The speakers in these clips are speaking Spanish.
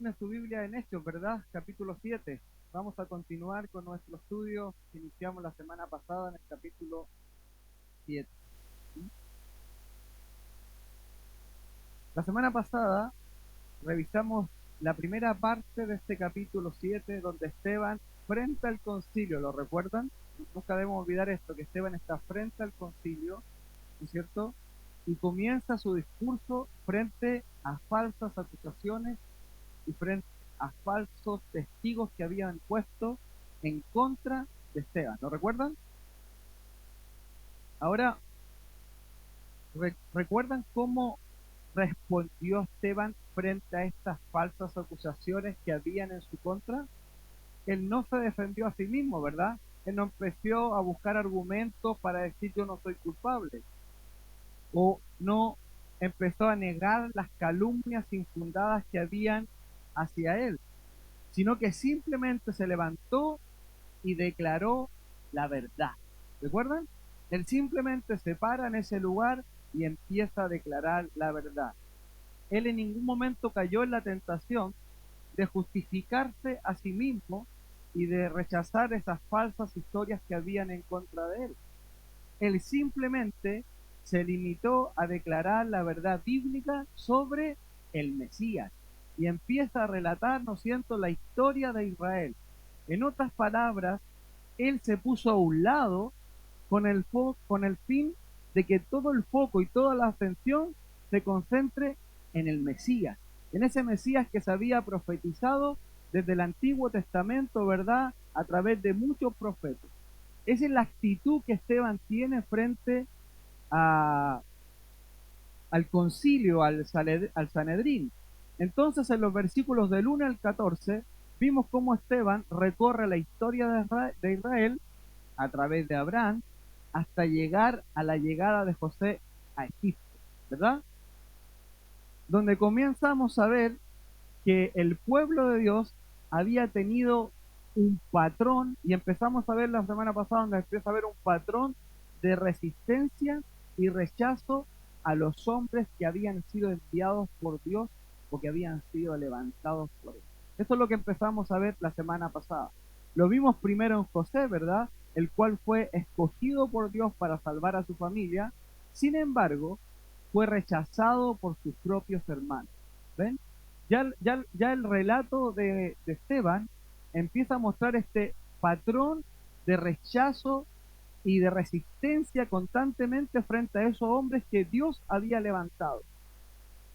En su Biblia en Hechos, ¿verdad? Capítulo 7. Vamos a continuar con nuestro estudio que iniciamos la semana pasada en el capítulo 7. La semana pasada revisamos la primera parte de este capítulo 7, donde Esteban frente al concilio, ¿lo recuerdan? Nunca debemos olvidar esto, que Esteban está frente al concilio, ¿no es cierto? Y comienza su discurso frente a falsas acusaciones y frente a falsos testigos que habían puesto en contra de Esteban. ¿Lo recuerdan? Ahora, ¿recuerdan cómo respondió Esteban frente a estas falsas acusaciones que habían en su contra? Él no se defendió a sí mismo, ¿verdad? Él no empezó a buscar argumentos para decir yo no soy culpable. O no empezó a negar las calumnias infundadas que habían hacia él, sino que simplemente se levantó y declaró la verdad. ¿Recuerdan? Él simplemente se para en ese lugar y empieza a declarar la verdad. Él en ningún momento cayó en la tentación de justificarse a sí mismo y de rechazar esas falsas historias que habían en contra de él. Él simplemente se limitó a declarar la verdad bíblica sobre el Mesías y empieza a relatar, ¿no es cierto?, la historia de Israel. En otras palabras, él se puso a un lado con el fin de que todo el foco y toda la atención se concentre en el Mesías, en ese Mesías que se había profetizado desde el Antiguo Testamento, ¿verdad?, a través de muchos profetas. Esa es la actitud que Esteban tiene frente a, al concilio, al Sanedrín. Entonces, en los versículos del 1 al 14, vimos cómo Esteban recorre la historia de Israel a través de Abraham hasta llegar a la llegada de José a Egipto, ¿verdad? Donde comenzamos a ver que el pueblo de Dios había tenido un patrón, y empezamos a ver la semana pasada, donde empieza a ver un patrón de resistencia y rechazo a los hombres que habían sido enviados por Dios o que habían sido levantados por él. Eso es lo que empezamos a ver la semana pasada. Lo vimos primero en José, ¿verdad?, el cual fue escogido por Dios para salvar a su familia. Sin embargo, fue rechazado por sus propios hermanos. ¿Ven? Ya el relato de Esteban empieza a mostrar este patrón de rechazo y de resistencia constantemente frente a esos hombres que Dios había levantado.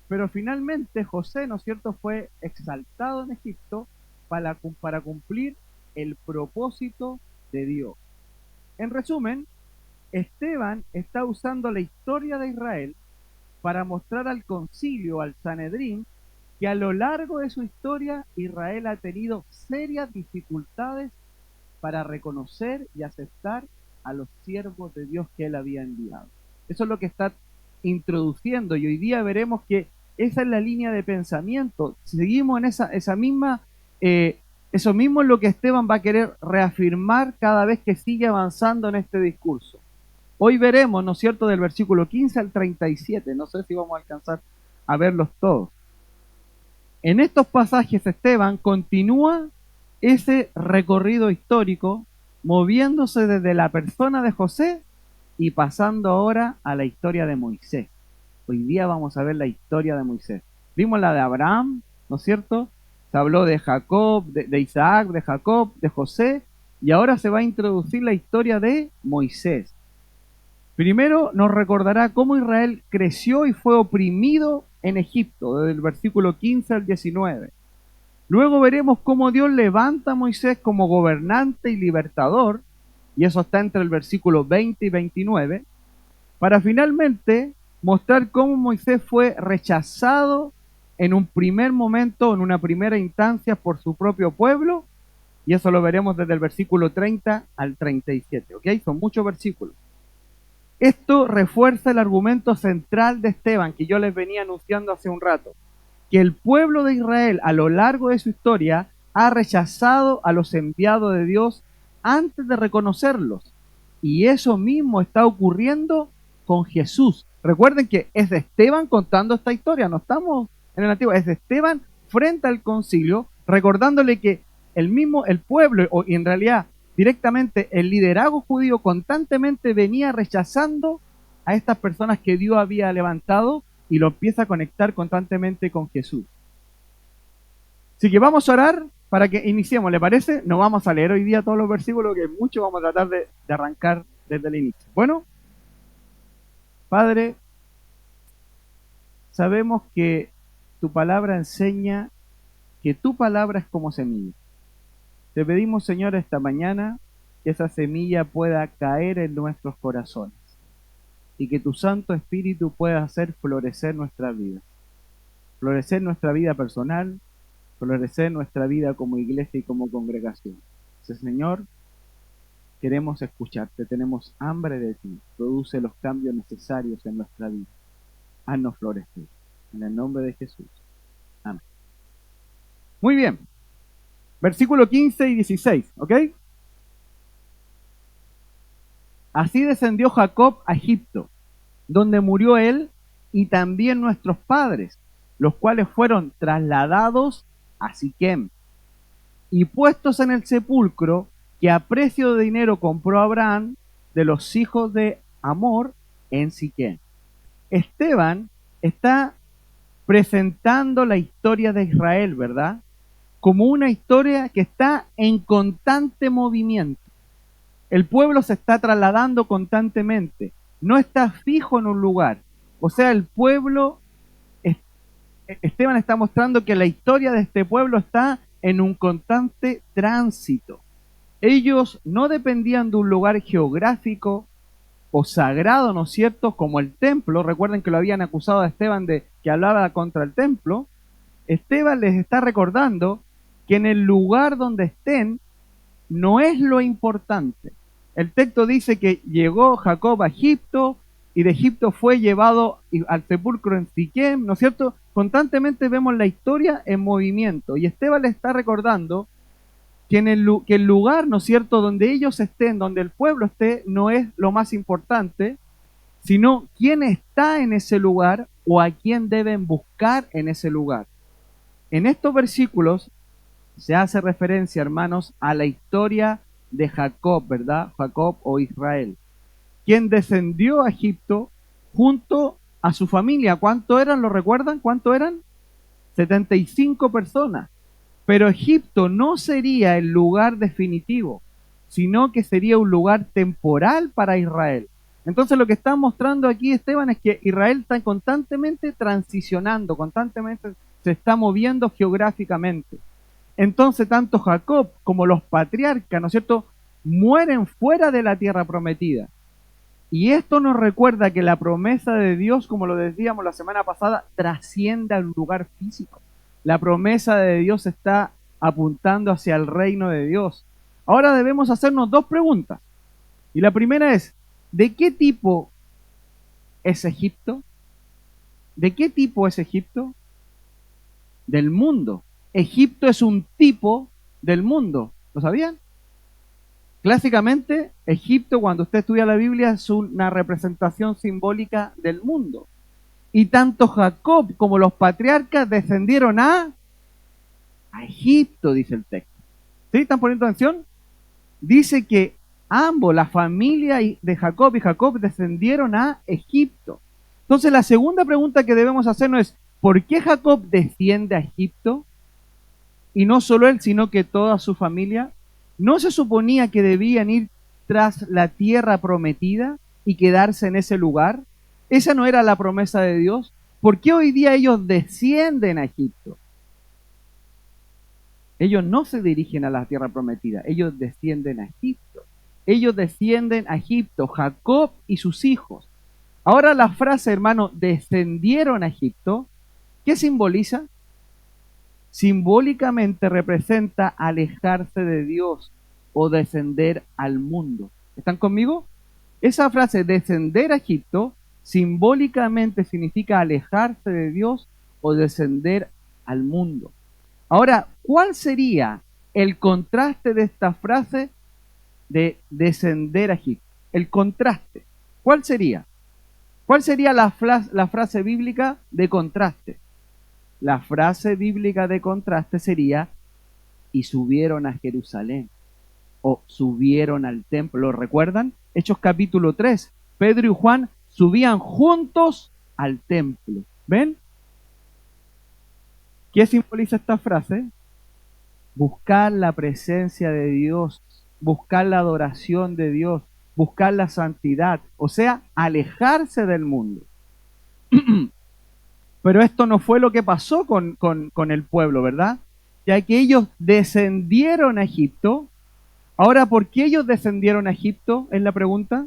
Pero finalmente José, ¿no es cierto?, fue exaltado en Egipto para cumplir el propósito de Dios. En resumen, Esteban está usando la historia de Israel para mostrar al concilio, al Sanedrín, que a lo largo de su historia Israel ha tenido serias dificultades para reconocer y aceptar a los siervos de Dios que él había enviado. Eso es lo que está introduciendo, y hoy día veremos que esa es la línea de pensamiento. Seguimos en esa misma, eso mismo es lo que Esteban va a querer reafirmar cada vez que sigue avanzando en este discurso. Hoy veremos, ¿no es cierto?, del versículo 15 al 37, no sé si vamos a alcanzar a verlos todos. En estos pasajes Esteban continúa ese recorrido histórico, moviéndose desde la persona de José y pasando ahora a la historia de Moisés. Hoy día vamos a ver la historia de Moisés. Vimos la de Abraham, ¿no es cierto? Se habló de Jacob, de Isaac, de Jacob, de José, y ahora se va a introducir la historia de Moisés. Primero nos recordará cómo Israel creció y fue oprimido en Egipto, desde el versículo 15 al 19. Luego veremos cómo Dios levanta a Moisés como gobernante y libertador, y eso está entre el versículo 20 y 29, para finalmente mostrar cómo Moisés fue rechazado en un primer momento, en una primera instancia, por su propio pueblo, y eso lo veremos desde el versículo 30 al 37, ¿ok? Son muchos versículos. Esto refuerza el argumento central de Esteban, que yo les venía anunciando hace un rato, que el pueblo de Israel a lo largo de su historia ha rechazado a los enviados de Dios antes de reconocerlos. Y eso mismo está ocurriendo con Jesús. Recuerden que es de Esteban contando esta historia, no estamos en el Antiguo, es de Esteban frente al concilio, recordándole que el pueblo, o en realidad directamente el liderazgo judío constantemente venía rechazando a estas personas que Dios había levantado y lo empieza a conectar constantemente con Jesús. Así que vamos a orar para que iniciemos, ¿le parece? No vamos a leer hoy día todos los versículos, que mucho vamos a tratar de arrancar desde el inicio. Bueno, Padre, sabemos que tu palabra enseña que tu palabra es como semilla. Te pedimos, Señor, esta mañana que esa semilla pueda caer en nuestros corazones y que tu Santo Espíritu pueda hacer florecer nuestra vida. Florecer nuestra vida personal, florecer nuestra vida como iglesia y como congregación. Entonces, Señor, queremos escucharte, tenemos hambre de ti. Produce los cambios necesarios en nuestra vida. Haznos florecer. En el nombre de Jesús. Amén. Muy bien. Versículo 15 y 16, ¿ok? Así descendió Jacob a Egipto, donde murió él y también nuestros padres, los cuales fueron trasladados a Siquem y puestos en el sepulcro que a precio de dinero compró Abraham de los hijos de Amor en Siquem. Esteban está presentando la historia de Israel, ¿verdad? Como una historia que está en constante movimiento. El pueblo se está trasladando constantemente, no está fijo en un lugar. O sea, el pueblo, Esteban está mostrando que la historia de este pueblo está en un constante tránsito. Ellos no dependían de un lugar geográfico o sagrado, ¿no es cierto?, como el templo. Recuerden que lo habían acusado a Esteban de que hablaba contra el templo. Esteban les está recordando que en el lugar donde estén no es lo importante. El texto dice que llegó Jacob a Egipto y de Egipto fue llevado al sepulcro en Siquem, ¿no es cierto? Constantemente vemos la historia en movimiento y Esteban le está recordando que que el lugar, ¿no es cierto?, donde ellos estén, donde el pueblo esté, no es lo más importante, sino quién está en ese lugar o a quién deben buscar en ese lugar. En estos versículos se hace referencia, hermanos, a la historia de Jacob, ¿verdad? Jacob o Israel, quien descendió a Egipto junto a su familia. ¿Cuánto eran? ¿Lo recuerdan? ¿Cuánto eran? 75 personas. Pero Egipto no sería el lugar definitivo, sino que sería un lugar temporal para Israel. Entonces lo que está mostrando aquí Esteban es que Israel está constantemente transicionando, constantemente se está moviendo geográficamente. Entonces tanto Jacob como los patriarcas, ¿no es cierto?, mueren fuera de la tierra prometida. Y esto nos recuerda que la promesa de Dios, como lo decíamos la semana pasada, trasciende al lugar físico. La promesa de Dios está apuntando hacia el reino de Dios. Ahora debemos hacernos dos preguntas. Y la primera es, ¿de qué tipo es Egipto? ¿De qué tipo es Egipto? Del mundo. Egipto es un tipo del mundo. ¿Lo sabían? Clásicamente, Egipto, cuando usted estudia la Biblia, es una representación simbólica del mundo. Y tanto Jacob como los patriarcas descendieron a Egipto, dice el texto. ¿Sí? ¿Están poniendo atención? Dice que ambos, la familia de Jacob y Jacob, descendieron a Egipto. Entonces la segunda pregunta que debemos hacernos es, ¿por qué Jacob desciende a Egipto? Y no solo él, sino que toda su familia. ¿No se suponía que debían ir tras la tierra prometida y quedarse en ese lugar? ¿Esa no era la promesa de Dios? ¿Por qué hoy día ellos descienden a Egipto? Ellos no se dirigen a la tierra prometida, ellos descienden a Egipto. Ellos descienden a Egipto, Jacob y sus hijos. Ahora la frase, hermano, descendieron a Egipto, ¿qué simboliza? Simbólicamente representa alejarse de Dios o descender al mundo. ¿Están conmigo? Esa frase, descender a Egipto, simbólicamente significa alejarse de Dios o descender al mundo. Ahora, ¿cuál sería el contraste de esta frase de descender a Egipto? El contraste. ¿Cuál sería? ¿Cuál sería la frase bíblica de contraste? La frase bíblica de contraste sería, y subieron a Jerusalén, o subieron al templo. ¿Lo recuerdan? Hechos capítulo 3. Pedro y Juan subían juntos al templo. ¿Ven? ¿Qué simboliza esta frase? Buscar la presencia de Dios, buscar la adoración de Dios, buscar la santidad, o sea, alejarse del mundo. Pero esto no fue lo que pasó con el pueblo, ¿verdad? Ya que ellos descendieron a Egipto. Ahora, ¿por qué ellos descendieron a Egipto? Es la pregunta.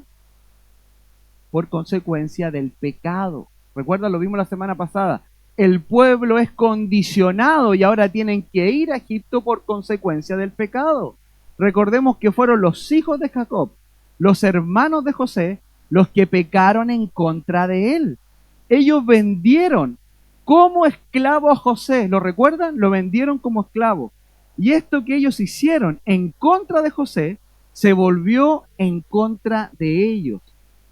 Por consecuencia del pecado. Recuerda, lo vimos la semana pasada. El pueblo es condicionado y ahora tienen que ir a Egipto por consecuencia del pecado. Recordemos que fueron los hijos de Jacob, los hermanos de José, los que pecaron en contra de él. Ellos vendieron como esclavo a José. ¿Lo recuerdan? Lo vendieron como esclavo. Y esto que ellos hicieron en contra de José se volvió en contra de ellos,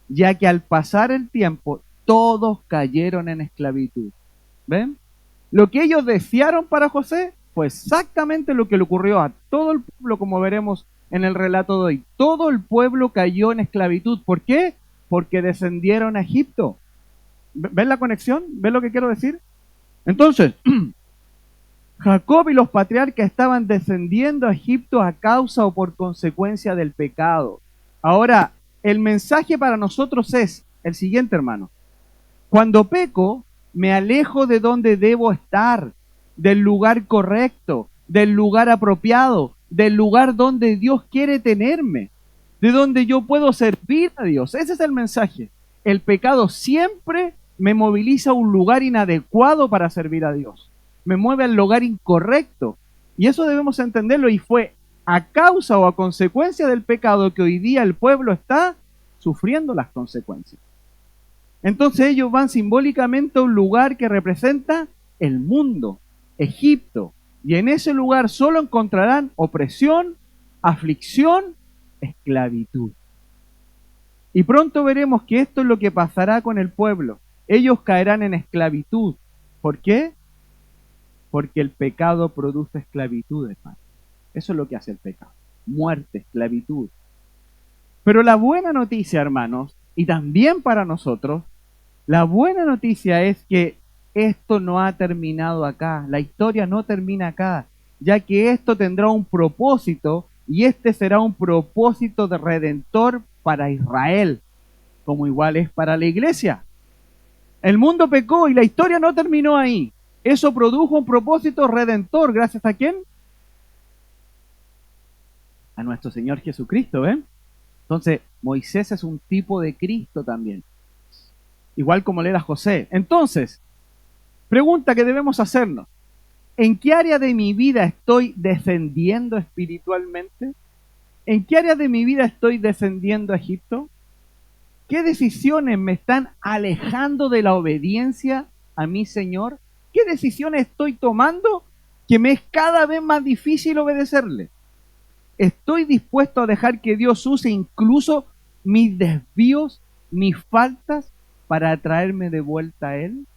ya que al pasar el tiempo todos cayeron en esclavitud. ¿Ven? Lo que ellos desearon para José fue exactamente lo que le ocurrió a todo el pueblo, como veremos en el relato de hoy. Todo el pueblo cayó en esclavitud. ¿Por qué? Porque descendieron a Egipto. ¿Ven la conexión? ¿Ven lo que quiero decir? Entonces, Jacob y los patriarcas estaban descendiendo a Egipto a causa o por consecuencia del pecado. Ahora, el mensaje para nosotros es el siguiente, hermano. Cuando peco, me alejo de donde debo estar, del lugar correcto, del lugar apropiado, del lugar donde Dios quiere tenerme, de donde yo puedo servir a Dios. Ese es el mensaje. El pecado siempre me moviliza a un lugar inadecuado para servir a Dios. Me mueve al lugar incorrecto. Y eso debemos entenderlo. Y fue a causa o a consecuencia del pecado que hoy día el pueblo está sufriendo las consecuencias. Entonces ellos van simbólicamente a un lugar que representa el mundo, Egipto. Y en ese lugar solo encontrarán opresión, aflicción, esclavitud. Y pronto veremos que esto es lo que pasará con el pueblo. Ellos caerán en esclavitud. ¿Por qué? Porque el pecado produce esclavitud, hermano. Eso es lo que hace el pecado. Muerte, esclavitud. Pero la buena noticia, hermanos, y también para nosotros, la buena noticia es que esto no ha terminado acá. La historia no termina acá, ya que esto tendrá un propósito y este será un propósito de redentor para Israel, como igual es para la iglesia. El mundo pecó y la historia no terminó ahí. Eso produjo un propósito redentor. ¿Gracias a quién? A nuestro Señor Jesucristo, ¿ven? Entonces, Moisés es un tipo de Cristo también. Igual como le era José. Entonces, pregunta que debemos hacernos. ¿En qué área de mi vida estoy descendiendo espiritualmente? ¿En qué área de mi vida estoy descendiendo a Egipto? ¿Qué decisiones me están alejando de la obediencia a mi Señor? ¿Qué decisiones estoy tomando que me es cada vez más difícil obedecerle? ¿Estoy dispuesto a dejar que Dios use incluso mis desvíos, mis faltas, para atraerme de vuelta a Él?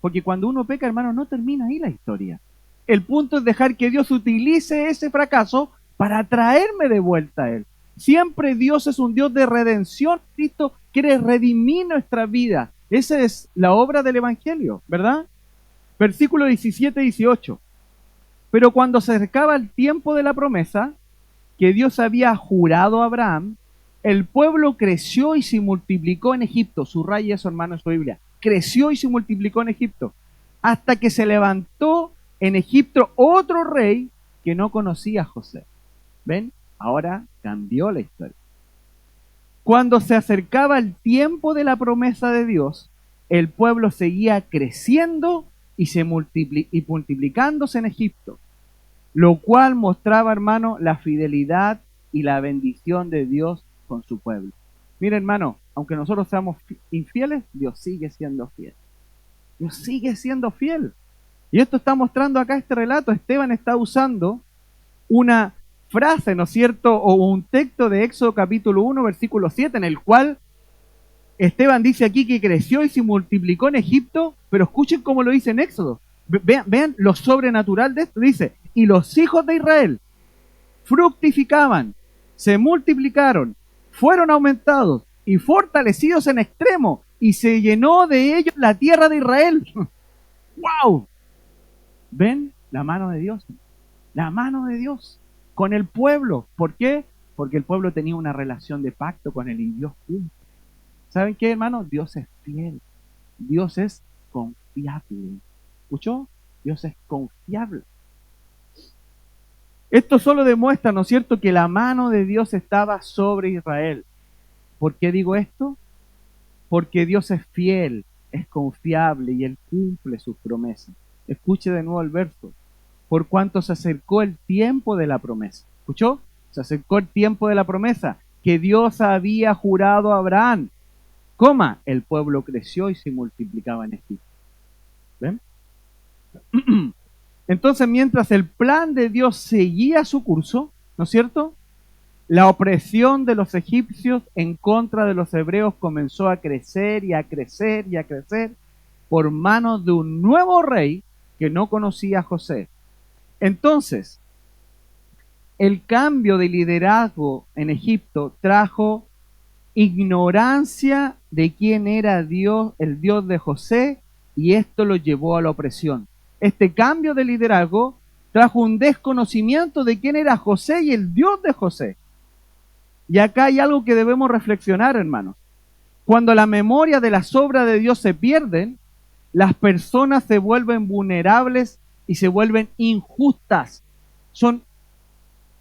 Porque cuando uno peca, hermano, no termina ahí la historia. El punto es dejar que Dios utilice ese fracaso para atraerme de vuelta a Él. Siempre Dios es un Dios de redención. Cristo quiere redimir nuestra vida. Esa es la obra del Evangelio, ¿verdad? Versículo 17-18. Pero cuando se acercaba el tiempo de la promesa que Dios había jurado a Abraham, el pueblo creció y se multiplicó en Egipto. Subraya eso, hermano, en su Biblia. Creció y se multiplicó en Egipto, hasta que se levantó en Egipto otro rey que no conocía a José. ¿Ven? Ahora cambió la historia. Cuando se acercaba el tiempo de la promesa de Dios, el pueblo seguía creciendo y multiplicándose en Egipto, lo cual mostraba, hermano, la fidelidad y la bendición de Dios con su pueblo. Mira, hermano, aunque nosotros seamos infieles, Dios sigue siendo fiel. Dios sigue siendo fiel. Y esto está mostrando acá este relato. Esteban está usando una frase, ¿no es cierto? O un texto de Éxodo capítulo 1, versículo 7, en el cual Esteban dice aquí que creció y se multiplicó en Egipto, pero escuchen cómo lo dice en Éxodo. Vean lo sobrenatural de esto. Dice, y los hijos de Israel fructificaban, se multiplicaron, fueron aumentados y fortalecidos en extremo, y se llenó de ellos la tierra de Israel. ¡Wow! ¿Ven? La mano de Dios. La mano de Dios con el pueblo. ¿Por qué? Porque el pueblo tenía una relación de pacto con él y Dios cumple. ¿Saben qué, hermano? Dios es fiel. Dios es confiable. ¿Escuchó? Dios es confiable. Esto solo demuestra, ¿no es cierto?, que la mano de Dios estaba sobre Israel. ¿Por qué digo esto? Porque Dios es fiel, es confiable y Él cumple sus promesas. Escuche de nuevo el verso. Por cuanto se acercó el tiempo de la promesa. ¿Escuchó? Se acercó el tiempo de la promesa que Dios había jurado a Abraham. Coma, el pueblo creció y se multiplicaba en Egipto. ¿Ven? Entonces, mientras el plan de Dios seguía su curso, ¿no es cierto?, la opresión de los egipcios en contra de los hebreos comenzó a crecer y a crecer y a crecer por manos de un nuevo rey que no conocía a José. Entonces, el cambio de liderazgo en Egipto trajo ignorancia de quién era Dios, el Dios de José, y esto lo llevó a la opresión. Este cambio de liderazgo trajo un desconocimiento de quién era José y el Dios de José. Y acá hay algo que debemos reflexionar, hermanos. Cuando la memoria de las obras de Dios se pierden, las personas se vuelven vulnerables y se vuelven injustas. Son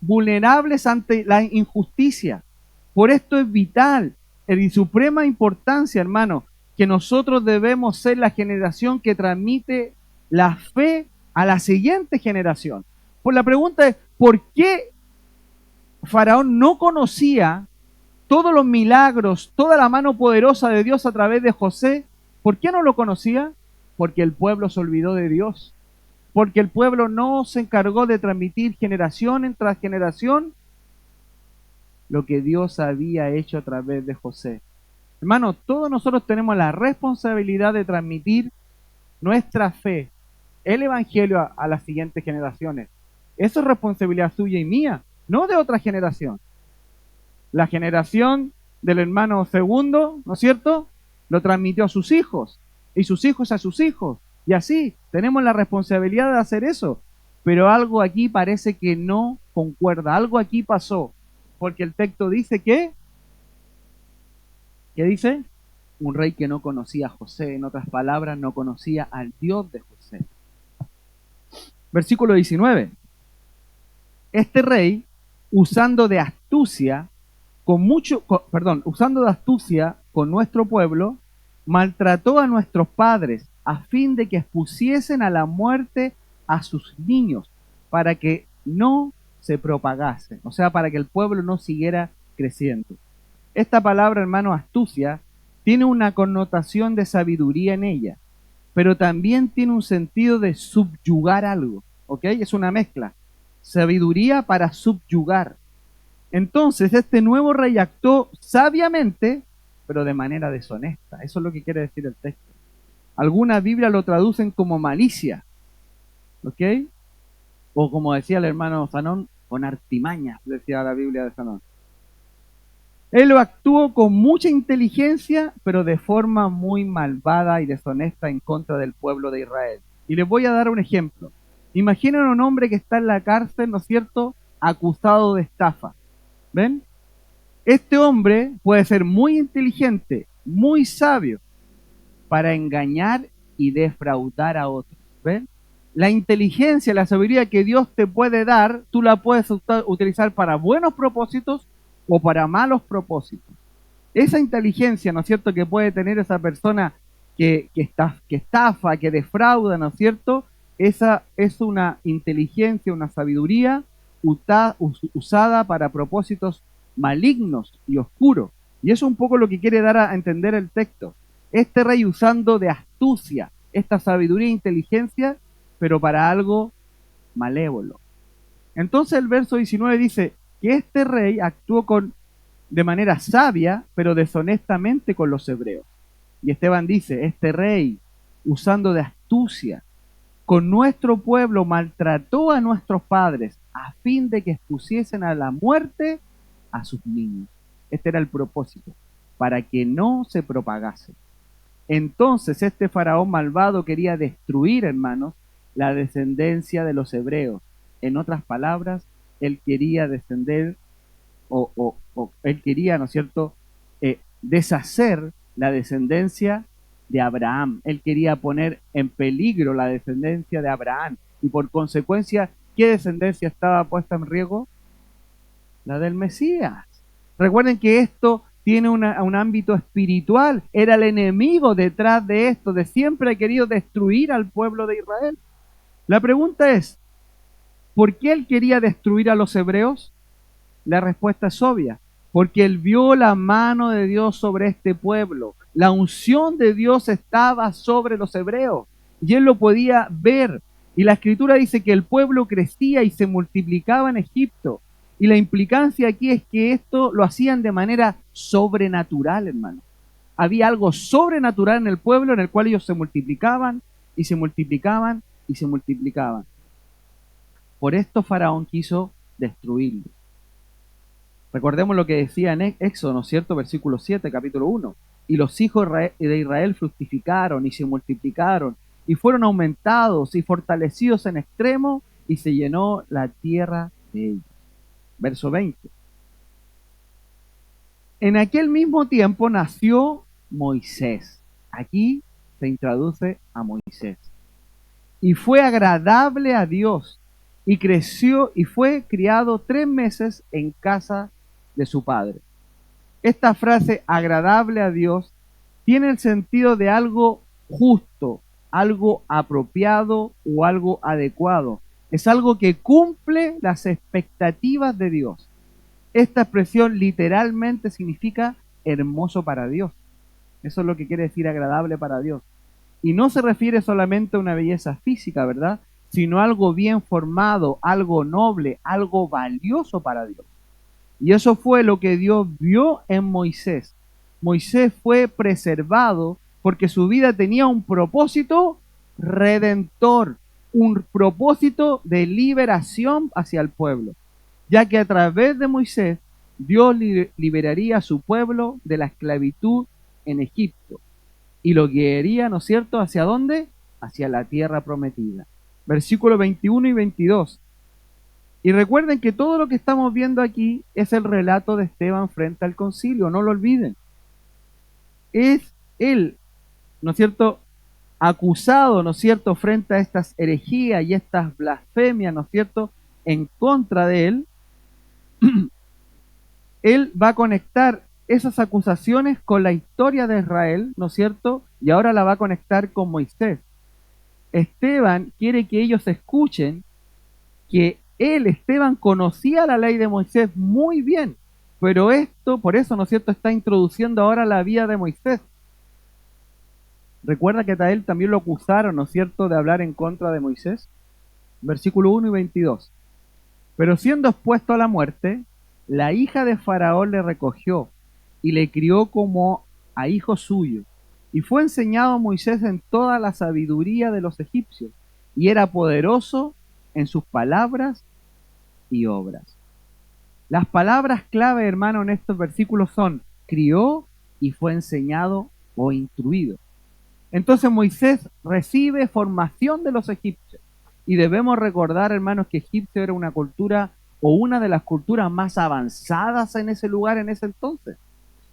vulnerables ante la injusticia. Por esto es vital, es de suprema importancia, hermano, que nosotros debemos ser la generación que transmite la fe a la siguiente generación. Pues la pregunta es, ¿por qué Faraón no conocía todos los milagros, toda la mano poderosa de Dios a través de José? ¿Por qué no lo conocía? Porque el pueblo se olvidó de Dios. Porque el pueblo no se encargó de transmitir generación tras generación lo que Dios había hecho a través de José. Hermano, todos nosotros tenemos la responsabilidad de transmitir nuestra fe, el evangelio a las siguientes generaciones. Eso es responsabilidad suya y mía, no de otra generación. La generación del hermano segundo, ¿no es cierto?, lo transmitió a sus hijos, y sus hijos a sus hijos. Y así, tenemos la responsabilidad de hacer eso. Pero algo aquí parece que no concuerda, algo aquí pasó. Porque el texto dice que, ¿qué dice? Un rey que no conocía a José, en otras palabras, no conocía al Dios de José. Versículo 19. Este rey, usando de astucia con nuestro pueblo, maltrató a nuestros padres a fin de que expusiesen a la muerte a sus niños, para que no se propagase, o sea, para que el pueblo no siguiera creciendo. Esta palabra, hermano, astucia, tiene una connotación de sabiduría en ella, pero también tiene un sentido de subyugar algo, ¿ok? Es una mezcla. Sabiduría para subyugar. Entonces, este nuevo rey actuó sabiamente, pero de manera deshonesta. Eso es lo que quiere decir el texto. Algunas Biblias lo traducen como malicia, ¿ok? O como decía el hermano Zanón, con artimañas, decía la Biblia de Zanón. Él lo actuó con mucha inteligencia, pero de forma muy malvada y deshonesta en contra del pueblo de Israel. Y les voy a dar un ejemplo. Imaginen a un hombre que está en la cárcel, ¿no es cierto?, acusado de estafa. ¿Ven? Este hombre puede ser muy inteligente, muy sabio, para engañar y defraudar a otros. ¿Ven? La inteligencia, la sabiduría que Dios te puede dar, tú la puedes utilizar para buenos propósitos o para malos propósitos. Esa inteligencia, ¿no es cierto?, que puede tener esa persona que estafa, que defrauda, ¿no es cierto?, esa es una inteligencia, una sabiduría usada para propósitos malignos y oscuros. Y eso es un poco lo que quiere dar a entender el texto. Este rey usando de astucia, esta sabiduría e inteligencia, pero para algo malévolo. Entonces el verso 19 dice que este rey actuó de manera sabia, pero deshonestamente con los hebreos. Y Esteban dice, este rey, usando de astucia, con nuestro pueblo maltrató a nuestros padres a fin de que expusiesen a la muerte a sus niños. Este era el propósito, para que no se propagase. Entonces este faraón malvado quería destruir, hermanos, la descendencia de los hebreos. En otras palabras, él quería descender o él quería, ¿no es cierto?, deshacer la descendencia de Abraham. Él quería poner en peligro la descendencia de Abraham. Y por consecuencia, ¿qué descendencia estaba puesta en riesgo? La del Mesías. Recuerden que esto tiene un ámbito espiritual. Era el enemigo detrás de esto, de siempre ha querido destruir al pueblo de Israel. La pregunta es, ¿por qué él quería destruir a los hebreos? La respuesta es obvia, porque él vio la mano de Dios sobre este pueblo. La unción de Dios estaba sobre los hebreos y él lo podía ver. Y la escritura dice que el pueblo crecía y se multiplicaba en Egipto. Y la implicancia aquí es que esto lo hacían de manera sobrenatural, hermano. Había algo sobrenatural en el pueblo en el cual ellos se multiplicaban y se multiplicaban y se multiplicaban. Por esto Faraón quiso destruirlo. Recordemos lo que decía en Éxodo, ¿no es cierto? Versículo 7, capítulo 1. Y los hijos de Israel fructificaron y se multiplicaron y fueron aumentados y fortalecidos en extremo y se llenó la tierra de ellos. Verso 20. En aquel mismo tiempo nació Moisés. Aquí se introduce a Moisés. Y fue agradable a Dios y creció y fue criado 3 meses en casa de su padre. Esta frase, agradable a Dios, tiene el sentido de algo justo, algo apropiado o algo adecuado. Es algo que cumple las expectativas de Dios. Esta expresión literalmente significa hermoso para Dios. Eso es lo que quiere decir agradable para Dios. Y no se refiere solamente a una belleza física, ¿verdad? Sino a algo bien formado, algo noble, algo valioso para Dios. Y eso fue lo que Dios vio en Moisés. Moisés fue preservado porque su vida tenía un propósito redentor, un propósito de liberación hacia el pueblo, ya que a través de Moisés Dios liberaría a su pueblo de la esclavitud en Egipto y lo guiaría, ¿no es cierto?, ¿hacia dónde? Hacia la tierra prometida. Versículos 21 y 22. Y recuerden que todo lo que estamos viendo aquí es el relato de Esteban frente al concilio, no lo olviden. Es él, ¿no es cierto?, acusado, ¿no es cierto?, frente a estas herejías y estas blasfemias, ¿no es cierto?, en contra de él. Él va a conectar esas acusaciones con la historia de Israel, ¿no es cierto?, y ahora la va a conectar con Moisés. Esteban quiere que ellos escuchen que él, Esteban, conocía la ley de Moisés muy bien, pero esto, por eso, ¿no es cierto?, está introduciendo ahora la vida de Moisés. Recuerda que a él también lo acusaron, ¿no es cierto?, de hablar en contra de Moisés. Versículo 1 y 22. Pero siendo expuesto a la muerte, la hija de Faraón le recogió y le crió como a hijo suyo. Y fue enseñado a Moisés en toda la sabiduría de los egipcios, y era poderoso en sus palabras y obras. Las palabras clave, hermano, en estos versículos son crió y fue enseñado o instruido. Entonces Moisés recibe formación de los egipcios. Y debemos recordar, hermanos, que Egipto era una cultura o una de las culturas más avanzadas en ese lugar en ese entonces.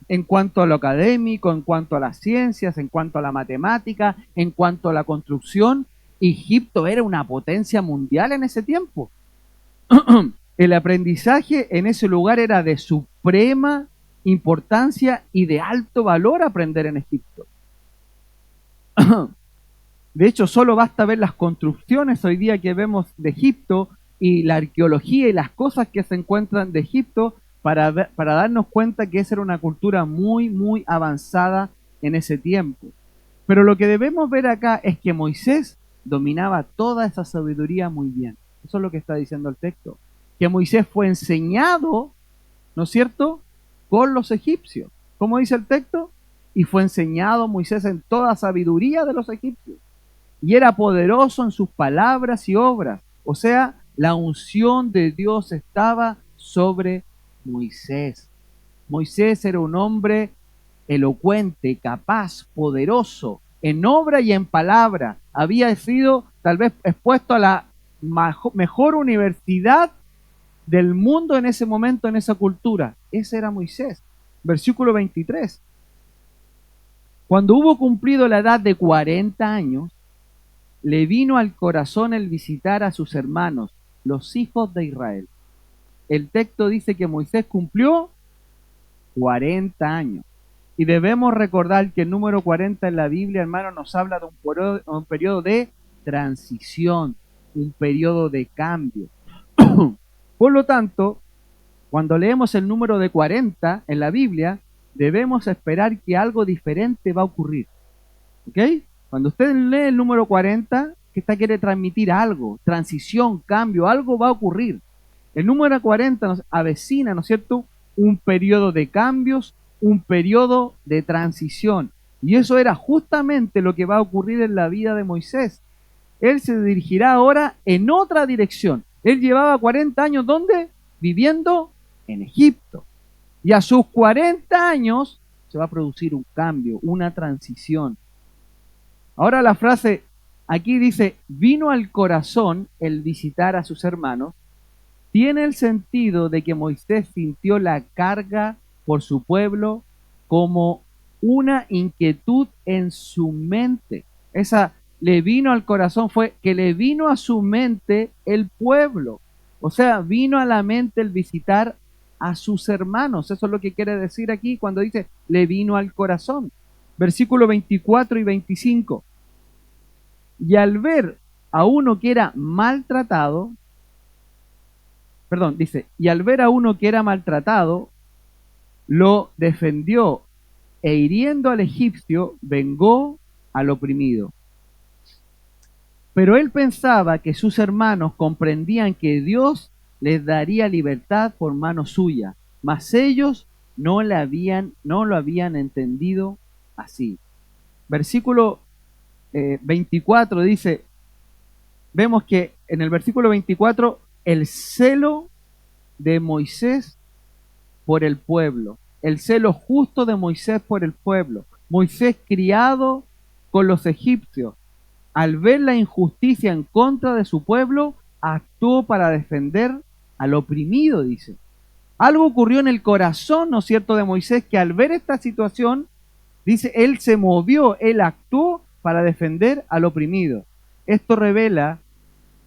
En cuanto a lo académico, en cuanto a las ciencias, en cuanto a la matemática, en cuanto a la construcción, Egipto era una potencia mundial en ese tiempo. El aprendizaje en ese lugar era de suprema importancia y de alto valor aprender en Egipto. De hecho, solo basta ver las construcciones hoy día que vemos de Egipto y la arqueología y las cosas que se encuentran de Egipto para darnos cuenta que esa era una cultura muy, muy avanzada en ese tiempo. Pero lo que debemos ver acá es que Moisés dominaba toda esa sabiduría muy bien. Eso es lo que está diciendo el texto. Que Moisés fue enseñado, ¿no es cierto?, por los egipcios. ¿Cómo dice el texto? Y fue enseñado Moisés en toda sabiduría de los egipcios. y era poderoso en sus palabras y obras. O sea, la unción de Dios estaba sobre Moisés. Moisés era un hombre elocuente, capaz, poderoso, en obra y en palabra. Había sido tal vez expuesto a la mejor universidad del mundo en ese momento, en esa cultura. Ese era Moisés. Versículo 23. Cuando hubo cumplido la edad de 40 años, le vino al corazón el visitar a sus hermanos, los hijos de Israel. El texto dice que Moisés cumplió 40 años. Y debemos recordar que el número 40 en la Biblia, hermano, nos habla de un periodo de transición, un periodo de cambio. Por lo tanto, cuando leemos el número de 40 en la Biblia, debemos esperar que algo diferente va a ocurrir. ¿Ok? Cuando usted lee el número 40, que esta quiere transmitir algo, transición, cambio, algo va a ocurrir. El número 40 nos avecina, ¿no es cierto?, un periodo de cambios, un periodo de transición. Y eso era justamente lo que va a ocurrir en la vida de Moisés. Él se dirigirá ahora en otra dirección. Él llevaba 40 años, ¿dónde? Viviendo en Egipto. Y a sus 40 años se va a producir un cambio, una transición. Ahora la frase aquí dice, vino al corazón el visitar a sus hermanos, tiene el sentido de que Moisés sintió la carga por su pueblo como una inquietud en su mente. Esa le vino al corazón fue que le vino a su mente el pueblo. O sea, vino a la mente el visitar a sus hermanos. Eso es lo que quiere decir aquí cuando dice le vino al corazón. Versículo 24 y 25. Y al ver a uno que era maltratado, dice, y al ver a uno que era maltratado, lo defendió e hiriendo al egipcio, vengó al oprimido. Pero él pensaba que sus hermanos comprendían que Dios les daría libertad por mano suya, mas ellos no lo habían entendido así. Versículo 24 dice, vemos que en el versículo 24, el celo de Moisés por el pueblo, el celo justo de Moisés por el pueblo. Moisés criado con los egipcios, al ver la injusticia en contra de su pueblo, actuó para defender al oprimido, dice. Algo ocurrió en el corazón, ¿no es cierto?, de Moisés, que al ver esta situación, dice, él se movió, él actuó para defender al oprimido. Esto revela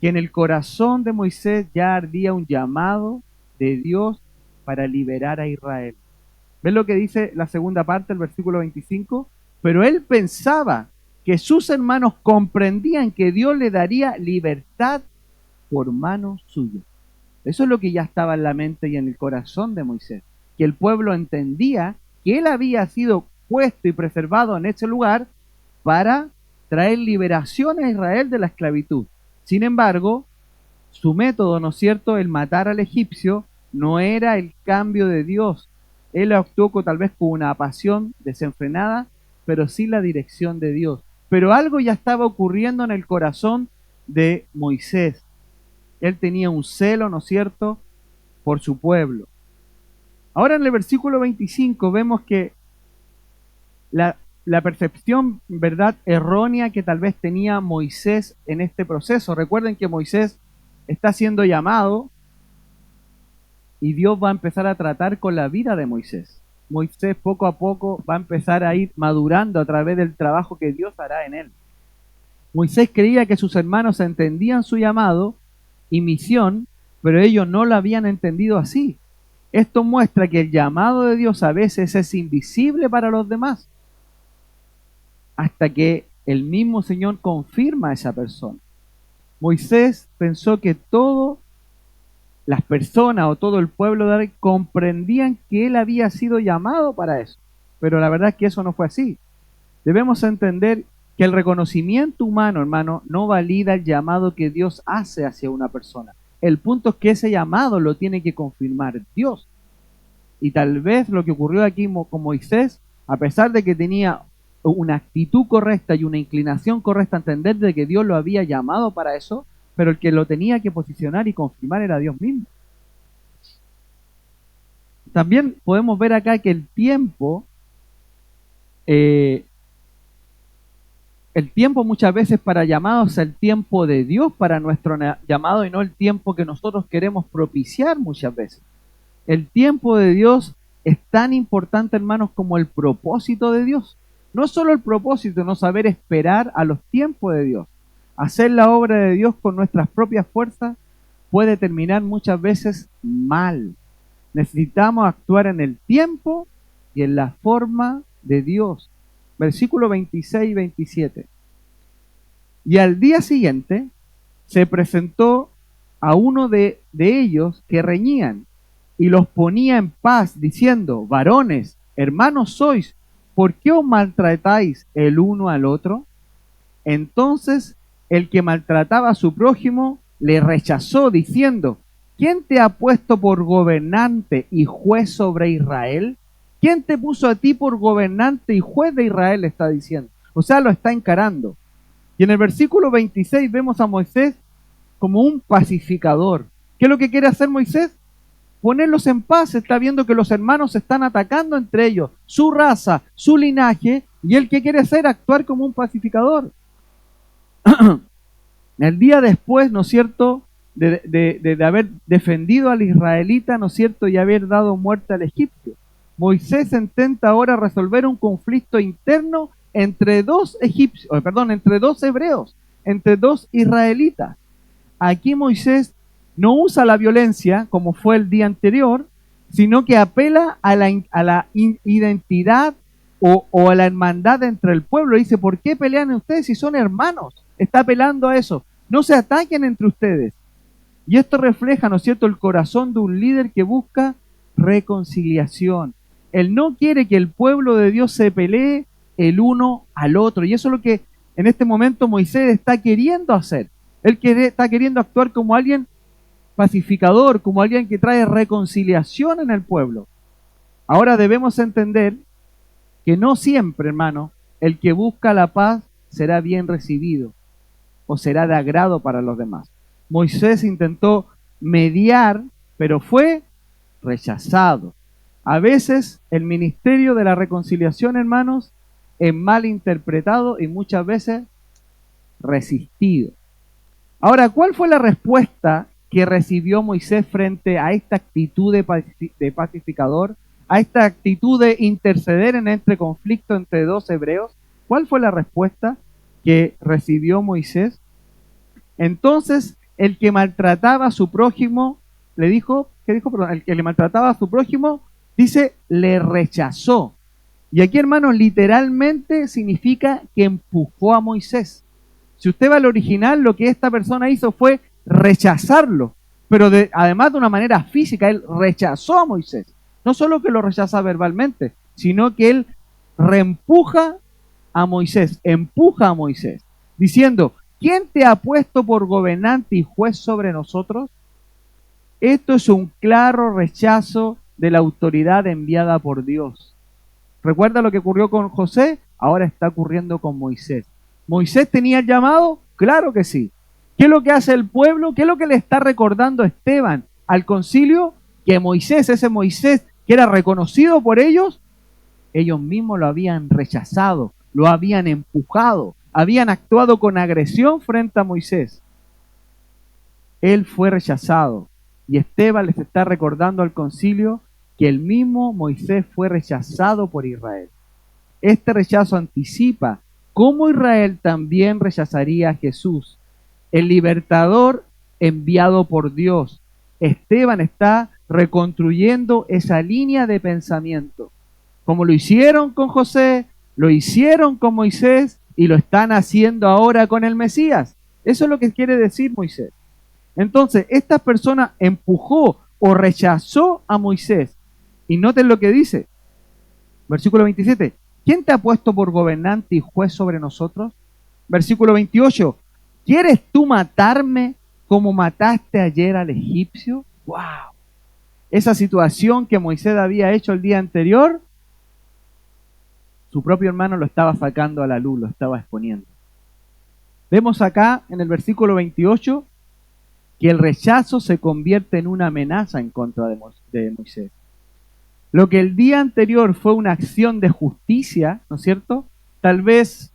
que en el corazón de Moisés ya ardía un llamado de Dios para liberar a Israel. ¿Ven lo que dice la segunda parte del versículo 25? Pero él pensaba que sus hermanos comprendían que Dios le daría libertad por mano suya. Eso es lo que ya estaba en la mente y en el corazón de Moisés, que el pueblo entendía que él había sido puesto y preservado en ese lugar para traer liberación a Israel de la esclavitud. Sin embargo, su método, ¿no es cierto?, el matar al egipcio, no era el cambio de Dios. Él actuó tal vez con una pasión desenfrenada, pero sí la dirección de Dios. Pero algo ya estaba ocurriendo en el corazón de Moisés. Él tenía un celo, ¿no es cierto?, por su pueblo. Ahora en el versículo 25 vemos que la percepción, verdad, errónea que tal vez tenía Moisés en este proceso. Recuerden que Moisés está siendo llamado y Dios va a empezar a tratar con la vida de Moisés. Moisés poco a poco va a empezar a ir madurando a través del trabajo que Dios hará en él. Moisés creía que sus hermanos entendían su llamado y misión, pero ellos no lo habían entendido así. Esto muestra que el llamado de Dios a veces es invisible para los demás, hasta que el mismo Señor confirma a esa persona. Moisés pensó que todas las personas o todo el pueblo de Israel comprendían que él había sido llamado para eso, pero la verdad es que eso no fue así. Debemos entender que el reconocimiento humano, hermano, no valida el llamado que Dios hace hacia una persona. El punto es que ese llamado lo tiene que confirmar Dios. Y tal vez lo que ocurrió aquí con Moisés, a pesar de que tenía una actitud correcta y una inclinación correcta a entender de que Dios lo había llamado para eso, pero el que lo tenía que posicionar y confirmar era Dios mismo. También podemos ver acá que el tiempo muchas veces para llamados es el tiempo de Dios para nuestro llamado y no el tiempo que nosotros queremos propiciar muchas veces. El tiempo de Dios es tan importante, hermanos, como el propósito de Dios. No solo el propósito, no saber esperar a los tiempos de Dios. Hacer la obra de Dios con nuestras propias fuerzas puede terminar muchas veces mal. Necesitamos actuar en el tiempo y en la forma de Dios. Versículo 26 y 27. Y al día siguiente se presentó a uno de ellos que reñían y los ponía en paz, diciendo: varones, hermanos sois, ¿por qué os maltratáis el uno al otro? Entonces el que maltrataba a su prójimo le rechazó, diciendo: ¿quién te ha puesto por gobernante y juez sobre Israel? ¿Quién te puso a ti por gobernante y juez de Israel? Está diciendo. O sea, lo está encarando. Y en el versículo 26 vemos a Moisés como un pacificador. ¿Qué es lo que quiere hacer Moisés? Ponerlos en paz. Está viendo que los hermanos se están atacando entre ellos, su raza, su linaje, y él, ¿qué quiere hacer? Actuar como un pacificador. El día después, ¿no es cierto?, de haber defendido al israelita, ¿no es cierto?, y haber dado muerte al egipcio, Moisés intenta ahora resolver un conflicto interno entre dos hebreos, entre dos israelitas. Aquí Moisés no usa la violencia como fue el día anterior, sino que apela a la identidad o a la hermandad entre el pueblo. Dice: ¿por qué pelean ustedes si son hermanos? Está apelando a eso. No se ataquen entre ustedes. Y esto refleja, ¿no es cierto?, el corazón de un líder que busca reconciliación. Él no quiere que el pueblo de Dios se pelee el uno al otro. Y eso es lo que en este momento Moisés está queriendo hacer. Él está queriendo actuar como alguien pacificador, como alguien que trae reconciliación en el pueblo. Ahora debemos entender que no siempre, hermano, el que busca la paz será bien recibido o será de agrado para los demás. Moisés intentó mediar, pero fue rechazado. A veces el ministerio de la reconciliación, hermanos, es mal interpretado y muchas veces resistido. Ahora, ¿cuál fue la respuesta que recibió Moisés frente a esta actitud de pacificador, a esta actitud de interceder en este conflicto entre dos hebreos? ¿Cuál fue la respuesta que recibió Moisés? Entonces, el que maltrataba a su prójimo, el que le maltrataba a su prójimo, dice, le rechazó. Y aquí, hermanos, literalmente significa que empujó a Moisés. Si usted va al original, lo que esta persona hizo fue rechazarlo, pero además de una manera física. Él rechazó a Moisés. No solo que lo rechaza verbalmente, sino que él reempuja a Moisés, empuja a Moisés, diciendo: ¿quién te ha puesto por gobernante y juez sobre nosotros? Esto es un claro rechazo de la autoridad enviada por Dios. ¿Recuerda lo que ocurrió con José? Ahora está ocurriendo con Moisés. ¿Moisés tenía el llamado? Claro que sí. ¿Qué es lo que hace el pueblo? ¿Qué es lo que le está recordando Esteban al concilio? Que Moisés, ese Moisés que era reconocido por ellos mismos lo habían rechazado, lo habían empujado, habían actuado con agresión frente a Moisés. Él fue rechazado. Y Esteban les está recordando al concilio que el mismo Moisés fue rechazado por Israel. Este rechazo anticipa cómo Israel también rechazaría a Jesús, el libertador enviado por Dios. Esteban está reconstruyendo esa línea de pensamiento. Como lo hicieron con José, lo hicieron con Moisés y lo están haciendo ahora con el Mesías. Eso es lo que quiere decir Moisés. Entonces, esta persona empujó o rechazó a Moisés. Y noten lo que dice. Versículo 27. ¿Quién te ha puesto por gobernante y juez sobre nosotros? Versículo 28. ¿Quieres tú matarme como mataste ayer al egipcio? ¡Wow! Esa situación que Moisés había hecho el día anterior su propio hermano lo estaba sacando a la luz, lo estaba exponiendo. Vemos acá en el versículo 28 que el rechazo se convierte en una amenaza en contra de Moisés. Lo que el día anterior fue una acción de justicia, ¿no es cierto? Tal vez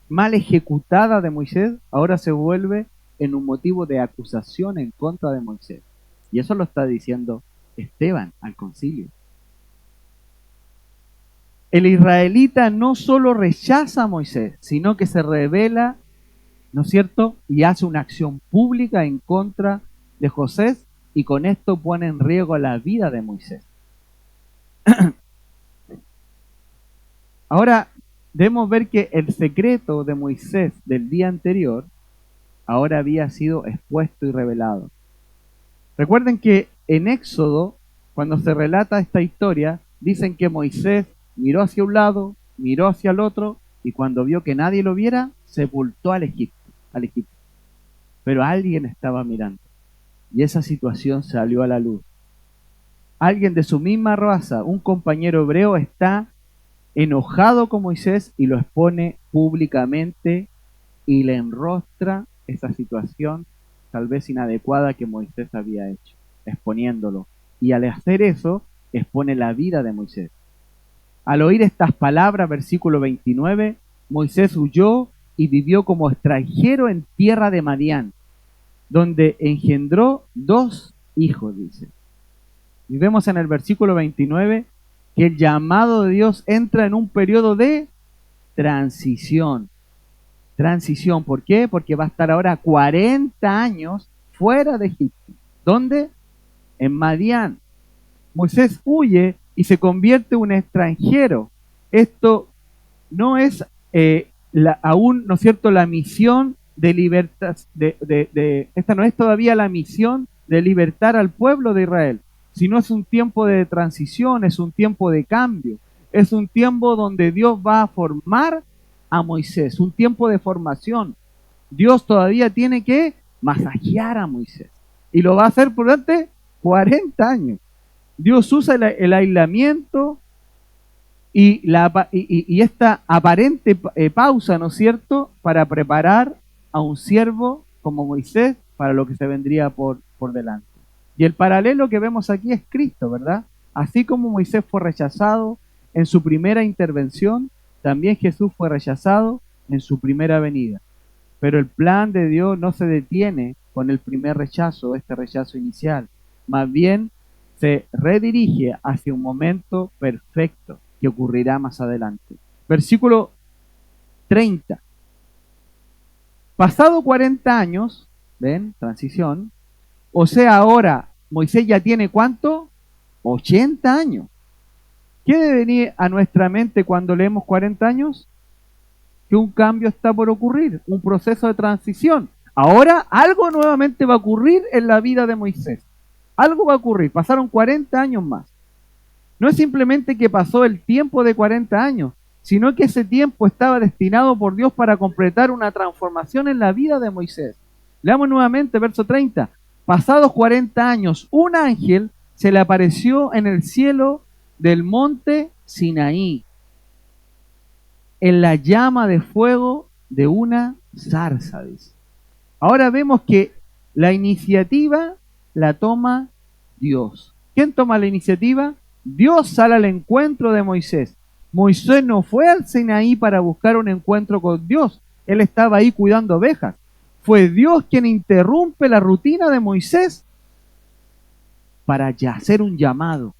mal ejecutada de Moisés, ahora se vuelve en un motivo de acusación en contra de Moisés. Y eso lo está diciendo Esteban al concilio. El israelita no solo rechaza a Moisés, sino que se revela, ¿no es cierto? Y hace una acción pública en contra de José, y con esto pone en riesgo la vida de Moisés. Ahora, debemos ver que el secreto de Moisés del día anterior ahora había sido expuesto y revelado. Recuerden que en Éxodo, cuando se relata esta historia, dicen que Moisés miró hacia un lado, miró hacia el otro, y cuando vio que nadie lo viera, sepultó al Egipto. Pero alguien estaba mirando, y esa situación salió a la luz. Alguien de su misma raza, un compañero hebreo, está enojado con Moisés y lo expone públicamente y le enrostra esa situación tal vez inadecuada que Moisés había hecho, exponiéndolo. Y al hacer eso, expone la vida de Moisés. Al oír estas palabras, versículo 29, Moisés huyó y vivió como extranjero en tierra de Madián, donde engendró 2 hijos, dice. Y vemos en el versículo 29 que el llamado de Dios entra en un periodo de transición. Transición, ¿por qué? Porque va a estar ahora 40 años fuera de Egipto. ¿Dónde? En Madián. Moisés huye y se convierte en un extranjero. Esto no es aún, ¿no es cierto?, la misión de libertad, esta no es todavía la misión de libertar al pueblo de Israel, sino es un tiempo de transición, es un tiempo de cambio, es un tiempo donde Dios va a formar a Moisés, un tiempo de formación. Dios todavía tiene que masajear a Moisés y lo va a hacer durante 40 años. Dios usa el aislamiento y esta aparente pausa, ¿no es cierto?, para preparar a un siervo como Moisés para lo que se vendría por delante. Y el paralelo que vemos aquí es Cristo, ¿verdad? Así como Moisés fue rechazado en su primera intervención, también Jesús fue rechazado en su primera venida. Pero el plan de Dios no se detiene con el primer rechazo, este rechazo inicial. Más bien se redirige hacia un momento perfecto que ocurrirá más adelante. Versículo 30. Pasado 40 años, ¿ven? Transición. O sea, ahora Moisés ya tiene ¿cuánto? 80 años. ¿Qué debe venir a nuestra mente cuando leemos 40 años? Que un cambio está por ocurrir, un proceso de transición. Ahora algo nuevamente va a ocurrir en la vida de Moisés. Algo va a ocurrir, pasaron 40 años más. No es simplemente que pasó el tiempo de 40 años, sino que ese tiempo estaba destinado por Dios para completar una transformación en la vida de Moisés. Leamos nuevamente verso 30. Pasados 40 años, un ángel se le apareció en el cielo del monte Sinaí, en la llama de fuego de una zarza, dice. Ahora vemos que la iniciativa la toma Dios. ¿Quién toma la iniciativa? Dios sale al encuentro de Moisés. Moisés no fue al Sinaí para buscar un encuentro con Dios. Él estaba ahí cuidando ovejas. Fue Dios quien interrumpe la rutina de Moisés para ya hacer un llamado,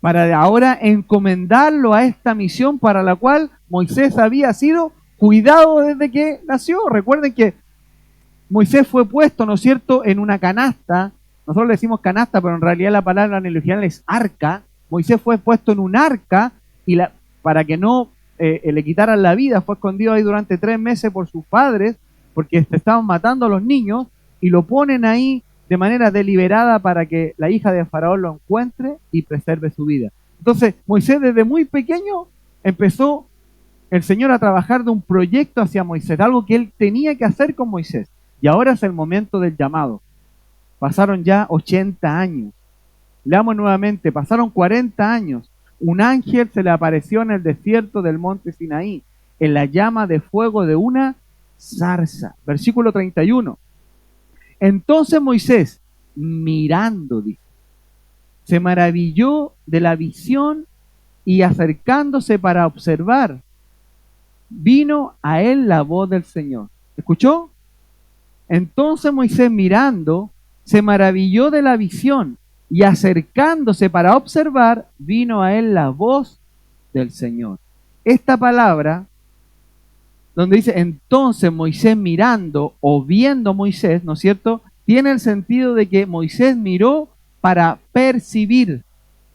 para ahora encomendarlo a esta misión para la cual Moisés había sido cuidado desde que nació. Recuerden que Moisés fue puesto, ¿no es cierto?, en una canasta. Nosotros le decimos canasta, pero en realidad la palabra en el original es arca. Moisés fue puesto en un arca y para que no le quitaran la vida, fue escondido ahí durante 3 meses por sus padres, porque se estaban matando a los niños, y lo ponen ahí de manera deliberada para que la hija de Faraón lo encuentre y preserve su vida. Entonces, Moisés desde muy pequeño empezó el Señor a trabajar de un proyecto hacia Moisés, algo que él tenía que hacer con Moisés. Y ahora es el momento del llamado. Pasaron ya 80 años. Leamos nuevamente, pasaron 40 años. un ángel se le apareció en el desierto del monte Sinaí, en la llama de fuego de una zarza. Versículo 31. Entonces Moisés, mirando, dice, se maravilló de la visión y acercándose para observar, vino a él la voz del Señor. ¿Escuchó? Entonces Moisés mirando, se maravilló de la visión y acercándose para observar, vino a él la voz del Señor. Esta palabra, donde dice entonces Moisés mirando o viendo Moisés, ¿no es cierto? Tiene el sentido de que Moisés miró para percibir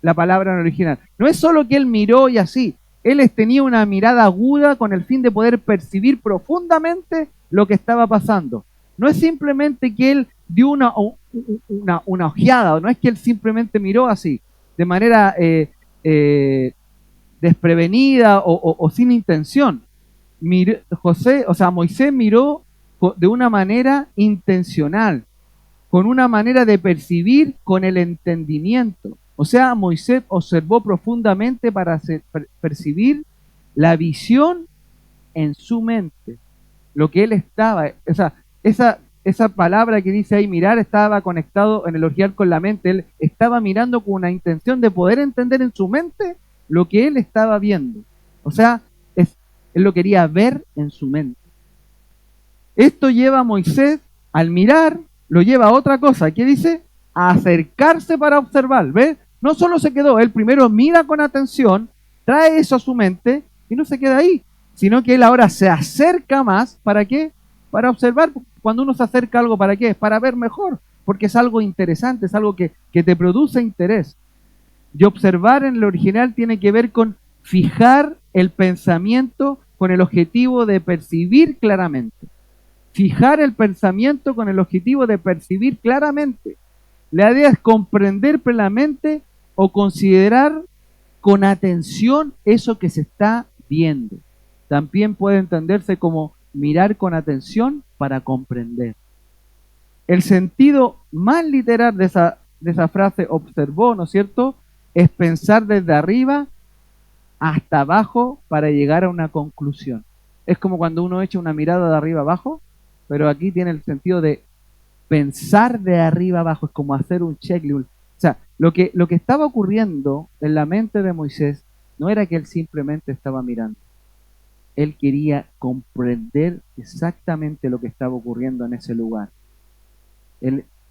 la palabra en el original. No es solo que él miró y así, él tenía una mirada aguda con el fin de poder percibir profundamente lo que estaba pasando. No es simplemente que él dio una ojeada, no es que él simplemente miró así, de manera desprevenida o sin intención. Moisés miró de una manera intencional, con una manera de percibir con el entendimiento. O sea, Moisés observó profundamente para percibir la visión en su mente, lo que él estaba, esa palabra que dice ahí mirar estaba conectado en el original con la mente. Él estaba mirando con una intención de poder entender en su mente lo que él estaba viendo. O sea, él lo quería ver en su mente. Esto lleva a Moisés, al mirar, lo lleva a otra cosa. ¿Qué dice? A acercarse para observar. ¿Ves? No solo se quedó, él primero mira con atención, trae eso a su mente y no se queda ahí, sino que él ahora se acerca más. ¿Para qué? Para observar. Cuando uno se acerca a algo, ¿para qué? Para ver mejor, porque es algo interesante, es algo que te produce interés. Y observar en el original tiene que ver con fijar el pensamiento con el objetivo de percibir claramente. Fijar el pensamiento con el objetivo de percibir claramente. La idea es comprender plenamente o considerar con atención eso que se está viendo. También puede entenderse como mirar con atención para comprender. El sentido más literal de esa frase observó, ¿no es cierto?, es pensar desde arriba hasta abajo para llegar a una conclusión. Es como cuando uno echa una mirada de arriba abajo, pero aquí tiene el sentido de pensar de arriba abajo, es como hacer un checklist. O sea, lo que estaba ocurriendo en la mente de Moisés no era que él simplemente estaba mirando. Él quería comprender exactamente lo que estaba ocurriendo en ese lugar.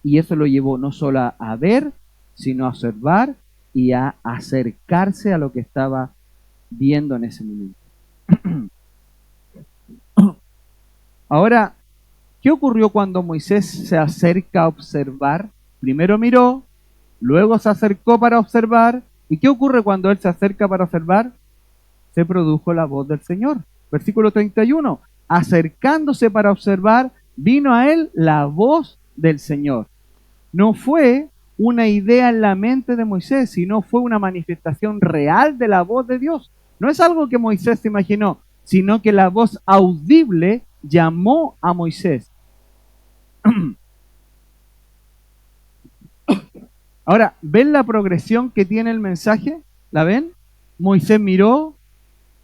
Y eso lo llevó no solo a ver, sino a observar y a acercarse a lo que estaba viendo en ese momento. Ahora, ¿qué ocurrió cuando Moisés se acerca a observar? Primero miró, luego se acercó para observar. ¿Y qué ocurre cuando él se acerca para observar? Se produjo la voz del Señor. Versículo 31. Acercándose para observar, vino a él la voz del Señor. No fue una idea en la mente de Moisés, sino fue una manifestación real de la voz de Dios. No es algo que Moisés se imaginó, sino que la voz audible llamó a Moisés. Ahora, ¿ven la progresión que tiene el mensaje? ¿La ven? Moisés miró,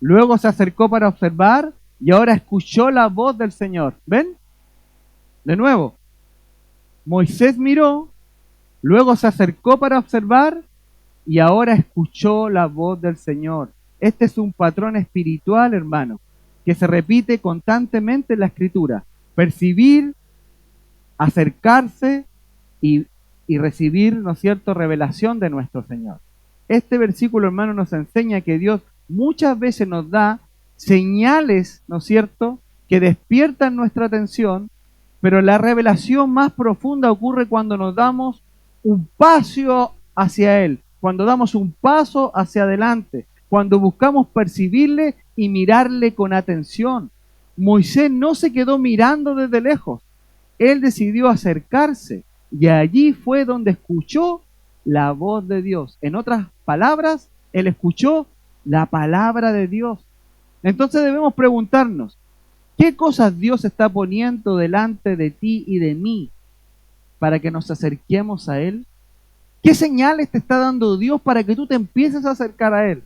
luego se acercó para observar y ahora escuchó la voz del Señor. ¿Ven? De nuevo, Moisés miró, luego se acercó para observar y ahora escuchó la voz del Señor. Este es un patrón espiritual, hermano, que se repite constantemente en la Escritura. Percibir, acercarse y recibir, ¿no es cierto?, revelación de nuestro Señor. Este versículo, hermano, nos enseña que Dios muchas veces nos da señales, ¿no es cierto?, que despiertan nuestra atención, pero la revelación más profunda ocurre cuando nos damos un paso hacia Él, cuando damos un paso hacia adelante, cuando buscamos percibirle y mirarle con atención. Moisés no se quedó mirando desde lejos, él decidió acercarse y allí fue donde escuchó la voz de Dios. En otras palabras, él escuchó la palabra de Dios. Entonces debemos preguntarnos, ¿qué cosas Dios está poniendo delante de ti y de mí para que nos acerquemos a Él? ¿Qué señales te está dando Dios para que tú te empieces a acercar a Él?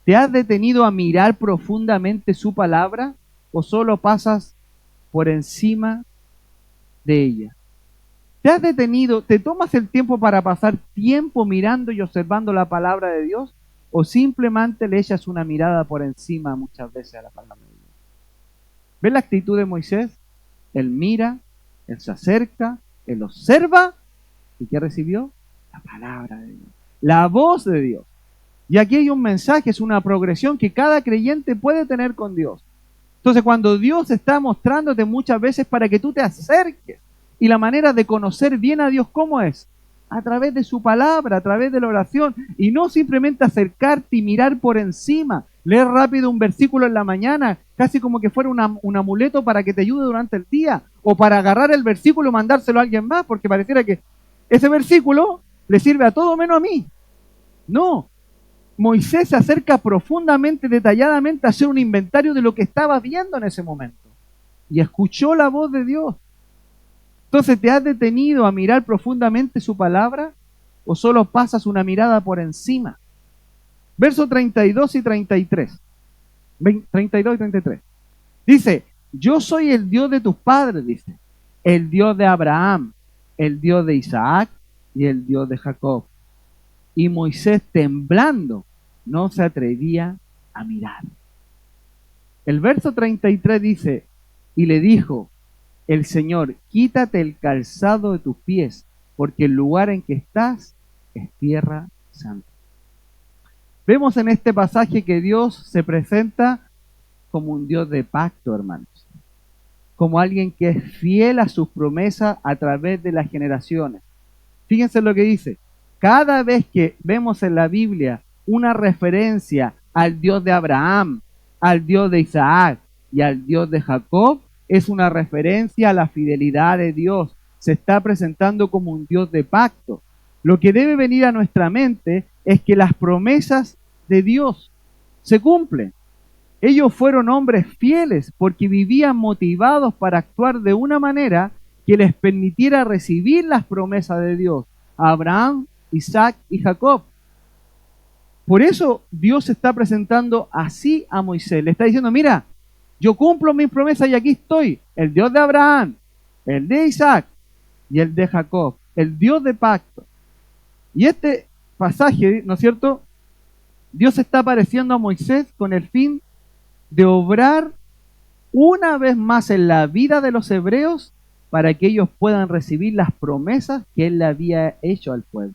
¿Te has detenido a mirar profundamente su palabra o solo pasas por encima de ella? ¿Te has detenido, te tomas el tiempo para pasar tiempo mirando y observando la palabra de Dios o simplemente le echas una mirada por encima muchas veces a la palabra de Dios? ¿Ves la actitud de Moisés? Él mira, él se acerca, él observa y ¿qué recibió? La palabra de Dios, la voz de Dios. Y aquí hay un mensaje, es una progresión que cada creyente puede tener con Dios. Entonces, cuando Dios está mostrándote muchas veces para que tú te acerques, y la manera de conocer bien a Dios, ¿cómo es? A través de su palabra, a través de la oración, y no simplemente acercarte y mirar por encima, leer rápido un versículo en la mañana, casi como que fuera un amuleto para que te ayude durante el día, o para agarrar el versículo y mandárselo a alguien más, porque pareciera que ese versículo le sirve a todo menos a mí. No, Moisés se acerca profundamente, detalladamente a hacer un inventario de lo que estaba viendo en ese momento. Y escuchó la voz de Dios. Entonces, ¿te has detenido a mirar profundamente su palabra o solo pasas una mirada por encima? Versos 32 y 33. 32 y 33. Dice, yo soy el Dios de tus padres, dice, el Dios de Abraham, el Dios de Isaac y el Dios de Jacob. Y Moisés, temblando, no se atrevía a mirar. El verso 33 dice, y le dijo el Señor, quítate el calzado de tus pies, porque el lugar en que estás es tierra santa. Vemos en este pasaje que Dios se presenta como un Dios de pacto, hermanos. Como alguien que es fiel a sus promesas a través de las generaciones. Fíjense lo que dice. Cada vez que vemos en la Biblia una referencia al Dios de Abraham, al Dios de Isaac y al Dios de Jacob, es una referencia a la fidelidad de Dios. Se está presentando como un Dios de pacto. Lo que debe venir a nuestra mente es que las promesas de Dios se cumplen. Ellos fueron hombres fieles porque vivían motivados para actuar de una manera que les permitiera recibir las promesas de Dios a Abraham, Isaac y Jacob. Por eso Dios se está presentando así a Moisés. Le está diciendo, mira, yo cumplo mis promesas y aquí estoy, el Dios de Abraham, el de Isaac y el de Jacob, el Dios de pacto. Y este pasaje, ¿no es cierto? Dios está apareciendo a Moisés con el fin de obrar una vez más en la vida de los hebreos para que ellos puedan recibir las promesas que él le había hecho al pueblo.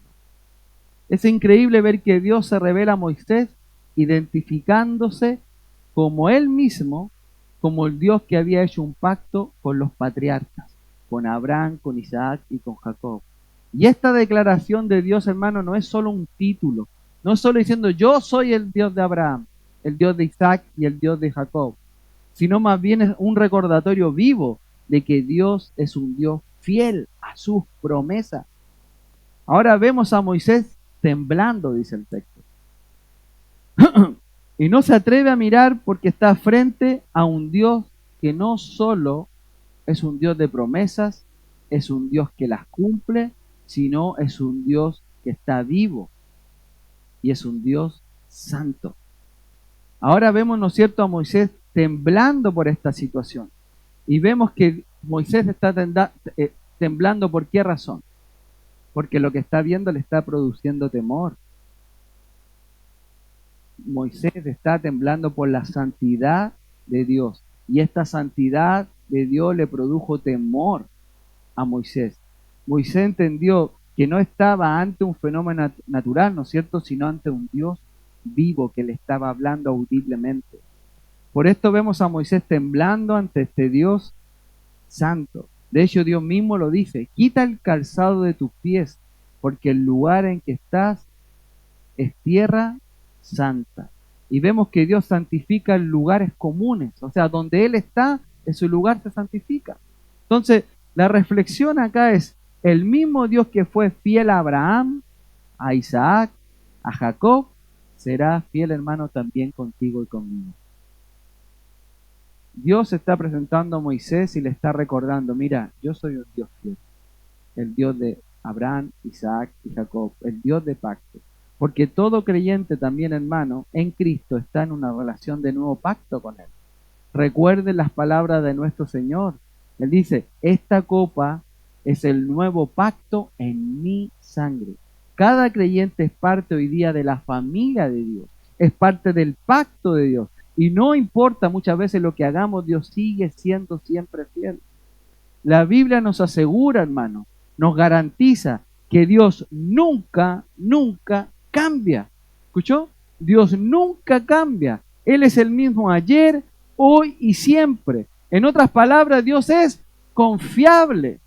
Es increíble ver que Dios se revela a Moisés identificándose como él mismo, como el Dios que había hecho un pacto con los patriarcas, con Abraham, con Isaac y con Jacob. Y esta declaración de Dios, hermano, no es solo un título, no es solo diciendo yo soy el Dios de Abraham, el Dios de Isaac y el Dios de Jacob, sino más bien es un recordatorio vivo de que Dios es un Dios fiel a sus promesas. Ahora vemos a Moisés temblando, dice el texto. Y no se atreve a mirar porque está frente a un Dios que no solo es un Dios de promesas, es un Dios que las cumple, sino es un Dios que está vivo y es un Dios santo. Ahora vemos, ¿no es cierto?, a Moisés temblando por esta situación. Y vemos que Moisés está temblando ¿por qué razón? Porque lo que está viendo le está produciendo temor. Moisés está temblando por la santidad de Dios. Y esta santidad de Dios le produjo temor a Moisés. Moisés entendió que no estaba ante un fenómeno natural, ¿no es cierto?, sino ante un Dios vivo que le estaba hablando audiblemente. Por esto vemos a Moisés temblando ante este Dios santo. De hecho, Dios mismo lo dice, quita el calzado de tus pies, porque el lugar en que estás es tierra santa. Y vemos que Dios santifica en lugares comunes, o sea, donde Él está, ese lugar se santifica. Entonces, la reflexión acá es, el mismo Dios que fue fiel a Abraham, a Isaac, a Jacob, será fiel, hermano, también contigo y conmigo. Dios se está presentando a Moisés y le está recordando, mira, yo soy un Dios fiel, el Dios de Abraham, Isaac y Jacob, el Dios de pacto. Porque todo creyente también, hermano, en Cristo está en una relación de nuevo pacto con Él. Recuerden las palabras de nuestro Señor. Él dice, esta copa es el nuevo pacto en mi sangre. Cada creyente es parte hoy día de la familia de Dios, es parte del pacto de Dios. Y no importa muchas veces lo que hagamos, Dios sigue siendo siempre fiel. La Biblia nos asegura, hermano, nos garantiza que Dios nunca, nunca cambia. ¿Escuchó? Dios nunca cambia. Él es el mismo ayer, hoy y siempre. En otras palabras, Dios es confiable.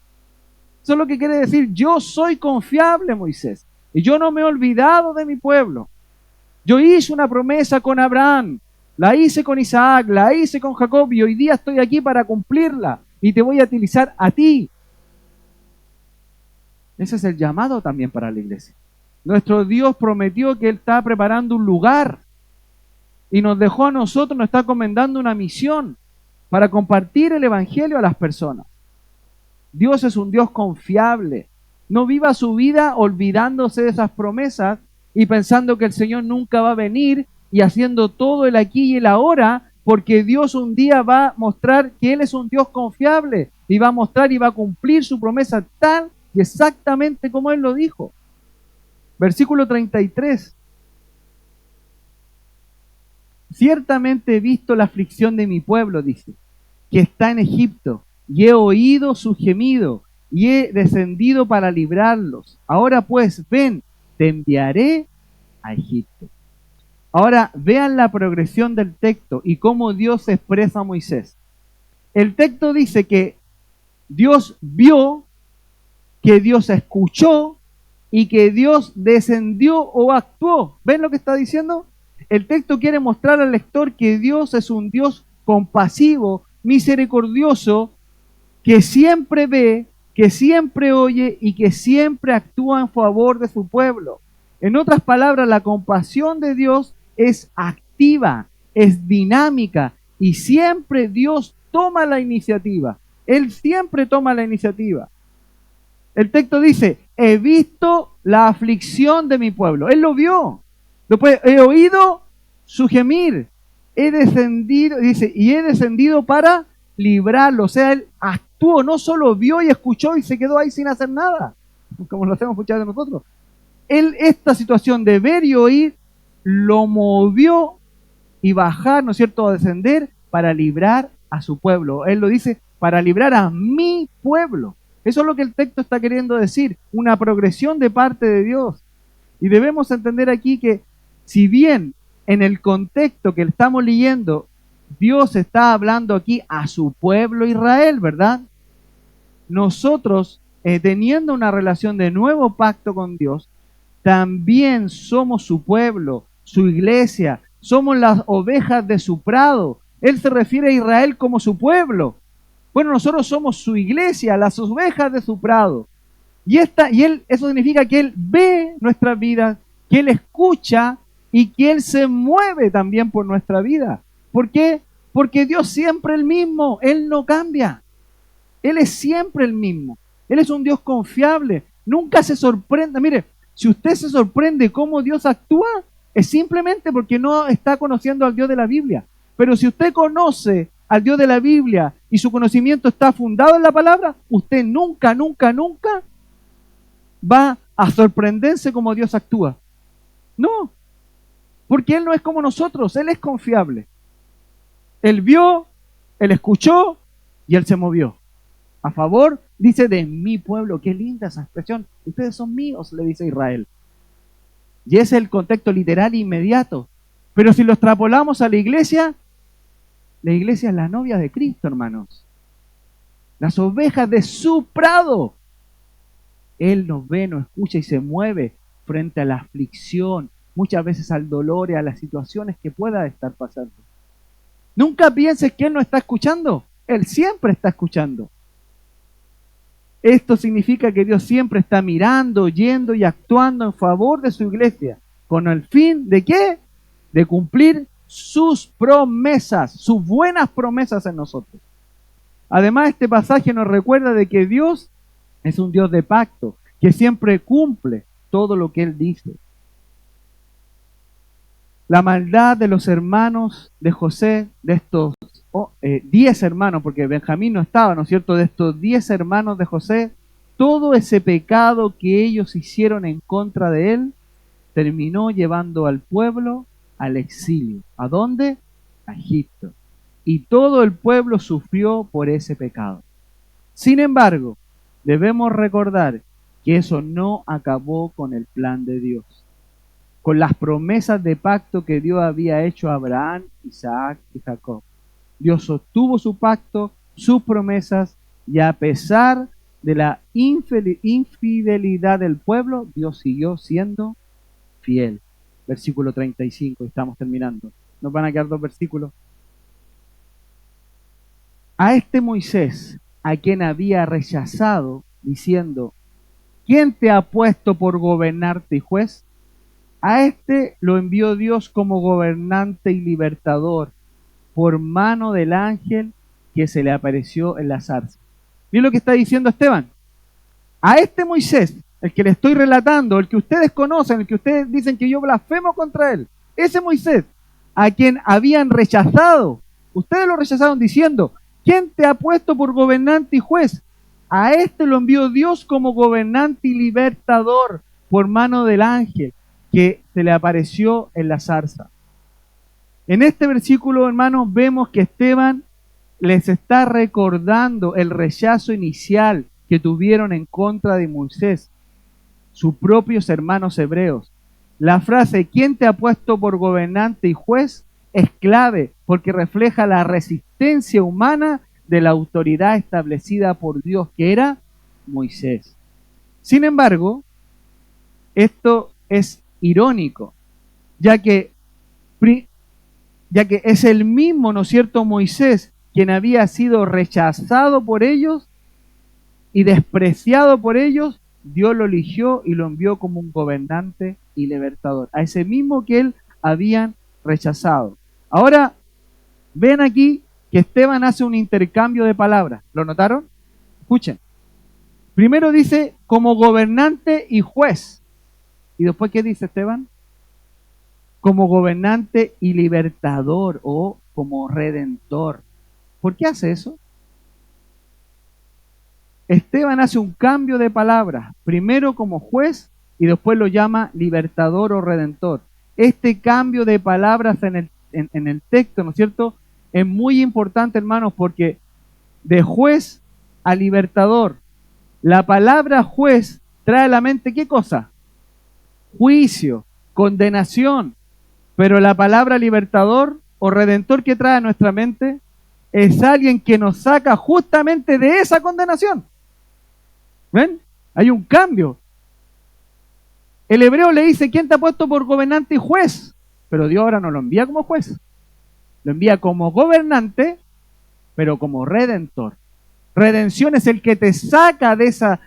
Eso es lo que quiere decir, yo soy confiable, Moisés. Y yo no me he olvidado de mi pueblo. Yo hice una promesa con Abraham, la hice con Isaac, la hice con Jacob y hoy día estoy aquí para cumplirla. Y te voy a utilizar a ti. Ese es el llamado también para la iglesia. Nuestro Dios prometió que Él está preparando un lugar y nos dejó a nosotros, nos está encomendando una misión para compartir el Evangelio a las personas. Dios es un Dios confiable. No viva su vida olvidándose de esas promesas y pensando que el Señor nunca va a venir y haciendo todo el aquí y el ahora, porque Dios un día va a mostrar que Él es un Dios confiable y va a mostrar y va a cumplir su promesa tal y exactamente como Él lo dijo. Versículo 33. Ciertamente he visto la aflicción de mi pueblo, dice, que está en Egipto, y he oído su gemido, y he descendido para librarlos. Ahora pues, ven, te enviaré a Egipto. Ahora vean la progresión del texto y cómo Dios se expresa a Moisés. El texto dice que Dios vio, que Dios escuchó y que Dios descendió o actuó. ¿Ven lo que está diciendo? El texto quiere mostrar al lector que Dios es un Dios compasivo, misericordioso, que siempre ve, que siempre oye y que siempre actúa en favor de su pueblo. En otras palabras, la compasión de Dios es activa, es dinámica y siempre Dios toma la iniciativa. Él siempre toma la iniciativa. El texto dice, he visto la aflicción de mi pueblo. Él lo vio. Después, he oído su gemir. He descendido, dice, y he descendido para librarlo. O sea, él actuó, no solo vio y escuchó y se quedó ahí sin hacer nada, como lo hacemos muchas de nosotros. Él, esta situación de ver y oír, lo movió y bajar, ¿no es cierto?, a descender para librar a su pueblo. Él lo dice, para librar a mi pueblo. Eso es lo que el texto está queriendo decir, una progresión de parte de Dios. Y debemos entender aquí que, si bien en el contexto que estamos leyendo, Dios está hablando aquí a su pueblo Israel, ¿verdad? Nosotros, teniendo una relación de nuevo pacto con Dios, también somos su pueblo, su iglesia, somos las ovejas de su prado. Él se refiere a Israel como su pueblo. Bueno, nosotros somos su iglesia, las ovejas de su prado. Y él, eso significa que Él ve nuestras vidas, que Él escucha y que Él se mueve también por nuestra vida. ¿Por qué? Porque Dios siempre es el mismo, Él no cambia. Él es siempre el mismo. Él es un Dios confiable, nunca se sorprende. Mire, si usted se sorprende cómo Dios actúa, es simplemente porque no está conociendo al Dios de la Biblia. Pero si usted conoce al Dios de la Biblia y su conocimiento está fundado en la palabra, usted nunca, nunca, nunca va a sorprenderse como Dios actúa. No, porque Él no es como nosotros, Él es confiable. Él vio, Él escuchó y Él se movió. A favor, dice, de mi pueblo. Qué linda esa expresión. Ustedes son míos, le dice Israel. Y ese es el contexto literal inmediato. Pero si lo extrapolamos a la iglesia es la novia de Cristo, hermanos. Las ovejas de su prado. Él nos ve, nos escucha y se mueve frente a la aflicción, muchas veces al dolor y a las situaciones que pueda estar pasando. Nunca pienses que Él no está escuchando. Él siempre está escuchando. Esto significa que Dios siempre está mirando, oyendo y actuando en favor de su iglesia. ¿Con el fin de qué? De cumplir sus promesas, sus buenas promesas en nosotros. Además, este pasaje nos recuerda de que Dios es un Dios de pacto, que siempre cumple todo lo que Él dice. La maldad de los hermanos de José, de estos 10 hermanos, porque Benjamín no estaba, ¿no es cierto? De estos 10 hermanos de José, todo ese pecado que ellos hicieron en contra de él, terminó llevando al pueblo al exilio. ¿A dónde? A Egipto. Y todo el pueblo sufrió por ese pecado. Sin embargo, debemos recordar que eso no acabó con el plan de Dios, con las promesas de pacto que Dios había hecho a Abraham, Isaac y Jacob. Dios sostuvo su pacto, sus promesas, y a pesar de la infidelidad del pueblo, Dios siguió siendo fiel. Versículo 35, estamos terminando. Nos van a quedar 2 versículos. A este Moisés, a quien había rechazado, diciendo, ¿quién te ha puesto por gobernarte y juez? A este lo envió Dios como gobernante y libertador por mano del ángel que se le apareció en la zarza. ¿Miren lo que está diciendo Esteban? A este Moisés, el que le estoy relatando, el que ustedes conocen, el que ustedes dicen que yo blasfemo contra él, ese Moisés, a quien habían rechazado, ustedes lo rechazaron diciendo, ¿quién te ha puesto por gobernante y juez? A este lo envió Dios como gobernante y libertador por mano del ángel que se le apareció en la zarza. En este versículo, hermanos, vemos que Esteban les está recordando el rechazo inicial que tuvieron en contra de Moisés, sus propios hermanos hebreos. La frase, ¿quién te ha puesto por gobernante y juez?, es clave porque refleja la resistencia humana de la autoridad establecida por Dios, que era Moisés. Sin embargo, esto es irónico, ya que es el mismo, ¿no es cierto?, Moisés, quien había sido rechazado por ellos y despreciado por ellos. Dios lo eligió y lo envió como un gobernante y libertador, a ese mismo que él habían rechazado. Ahora, ven aquí que Esteban hace un intercambio de palabras. ¿Lo notaron? Escuchen. Primero dice como gobernante y juez. ¿Y después qué dice Esteban? Como gobernante y libertador o como redentor. ¿Por qué hace eso? Esteban hace un cambio de palabras, primero como juez y después lo llama libertador o redentor. Este cambio de palabras en el texto, ¿no es cierto?, es muy importante, hermanos, porque de juez a libertador, la palabra juez trae a la mente ¿qué cosa? Juicio, condenación. Pero la palabra libertador o redentor que trae a nuestra mente es alguien que nos saca justamente de esa condenación. ¿Ven? Hay un cambio. El hebreo le dice, ¿quién te ha puesto por gobernante y juez? Pero Dios ahora no lo envía como juez. Lo envía como gobernante, pero como redentor. Redención es el que te saca de esa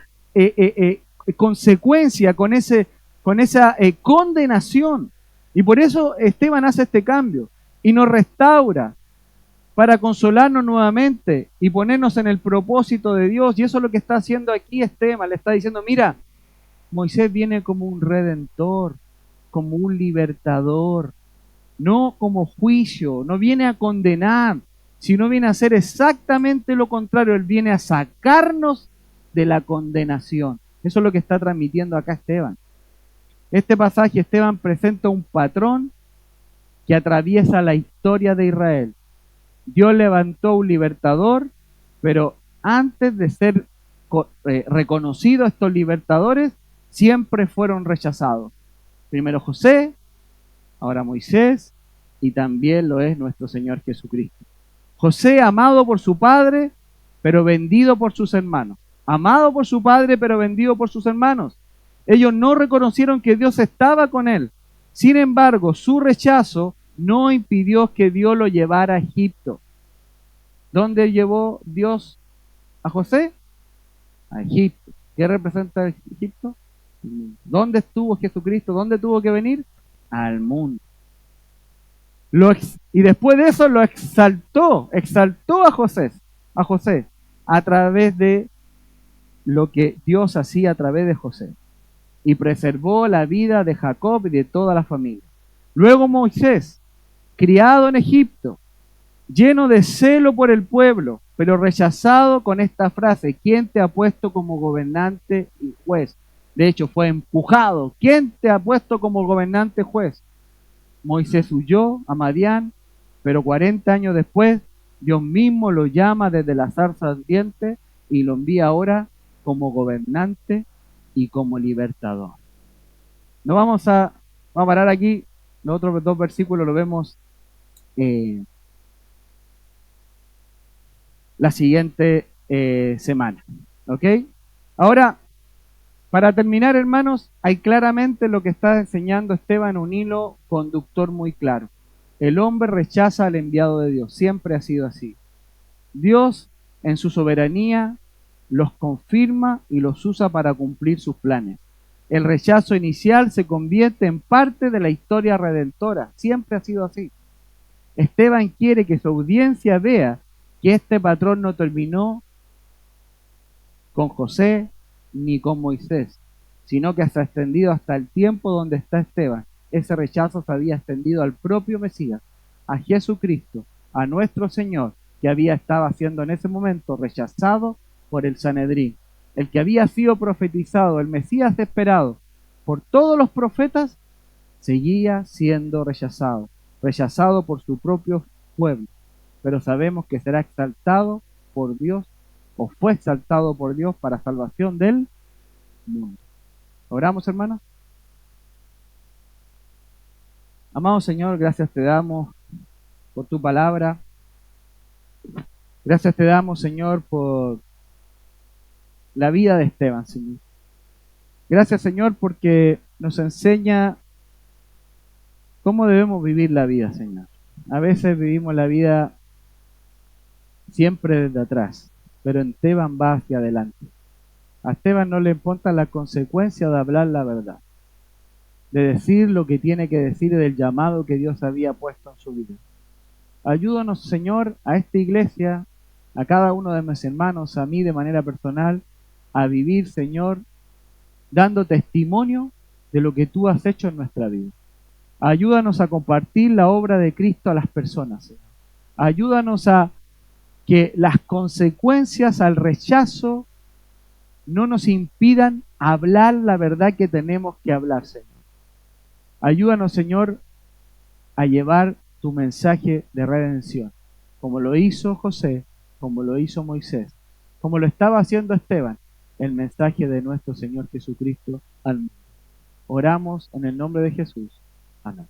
consecuencia, con esa condenación. Y por eso Esteban hace este cambio y nos restaura para consolarnos nuevamente y ponernos en el propósito de Dios. Y eso es lo que está haciendo aquí Esteban. Le está diciendo, mira, Moisés viene como un redentor, como un libertador, no como juicio, no viene a condenar, sino viene a hacer exactamente lo contrario. Él viene a sacarnos de la condenación. Eso es lo que está transmitiendo acá Esteban. Este pasaje, Esteban presenta un patrón que atraviesa la historia de Israel. Dios levantó un libertador, pero antes de ser reconocidos estos libertadores, siempre fueron rechazados. Primero José, ahora Moisés, y también lo es nuestro Señor Jesucristo. José, amado por su padre, pero vendido por sus hermanos. Amado por su padre, pero vendido por sus hermanos. Ellos no reconocieron que Dios estaba con él. Sin embargo, su rechazo no impidió que Dios lo llevara a Egipto. ¿Dónde llevó Dios a José? A Egipto. ¿Qué representa Egipto? ¿Dónde estuvo Jesucristo? ¿Dónde tuvo que venir? Al mundo. Y después de eso lo exaltó a José a través de lo que Dios hacía a través de José y preservó la vida de Jacob y de toda la familia. Luego Moisés, criado en Egipto, lleno de celo por el pueblo, pero rechazado con esta frase: ¿quién te ha puesto como gobernante y juez? De hecho, fue empujado. ¿Quién te ha puesto como gobernante y juez? Moisés huyó a Madián, pero 40 años después, Dios mismo lo llama desde la zarza ardiente y lo envía ahora como gobernante y como libertador. No vamos a parar aquí. Los otros dos versículos lo vemos la siguiente semana. ¿Ok? Ahora, para terminar, hermanos, hay claramente lo que está enseñando Esteban, un hilo conductor muy claro. El hombre rechaza al enviado de Dios. Siempre ha sido así. Dios, en su soberanía, los confirma y los usa para cumplir sus planes. El rechazo inicial se convierte en parte de la historia redentora. Siempre ha sido así. Esteban quiere que su audiencia vea que este patrón no terminó con José ni con Moisés, sino que se ha extendido hasta el tiempo donde está Esteban. Ese rechazo se había extendido al propio Mesías, a Jesucristo, a nuestro Señor, que estaba siendo en ese momento rechazado por el Sanedrín. El que había sido profetizado, el Mesías esperado por todos los profetas, seguía siendo rechazado por su propio pueblo. Pero sabemos que será exaltado por Dios, o fue exaltado por Dios para salvación del mundo. Oramos, hermanos. Amado Señor, gracias te damos por tu palabra. Gracias te damos, Señor, por la vida de Esteban, Señor. Gracias, Señor, porque nos enseña cómo debemos vivir la vida, Señor. A veces vivimos la vida siempre desde atrás, pero Esteban va hacia adelante. A Esteban no le importa la consecuencia de hablar la verdad, de decir lo que tiene que decir y del llamado que Dios había puesto en su vida. Ayúdanos, Señor, a esta iglesia, a cada uno de mis hermanos, a mí de manera personal, a vivir, Señor, dando testimonio de lo que tú has hecho en nuestra vida. Ayúdanos a compartir la obra de Cristo a las personas, Señor. Ayúdanos a que las consecuencias al rechazo no nos impidan hablar la verdad que tenemos que hablar, Señor. Ayúdanos, Señor, a llevar tu mensaje de redención, como lo hizo José, como lo hizo Moisés, como lo estaba haciendo Esteban, el mensaje de nuestro Señor Jesucristo al mundo. Oramos en el nombre de Jesús. Amén.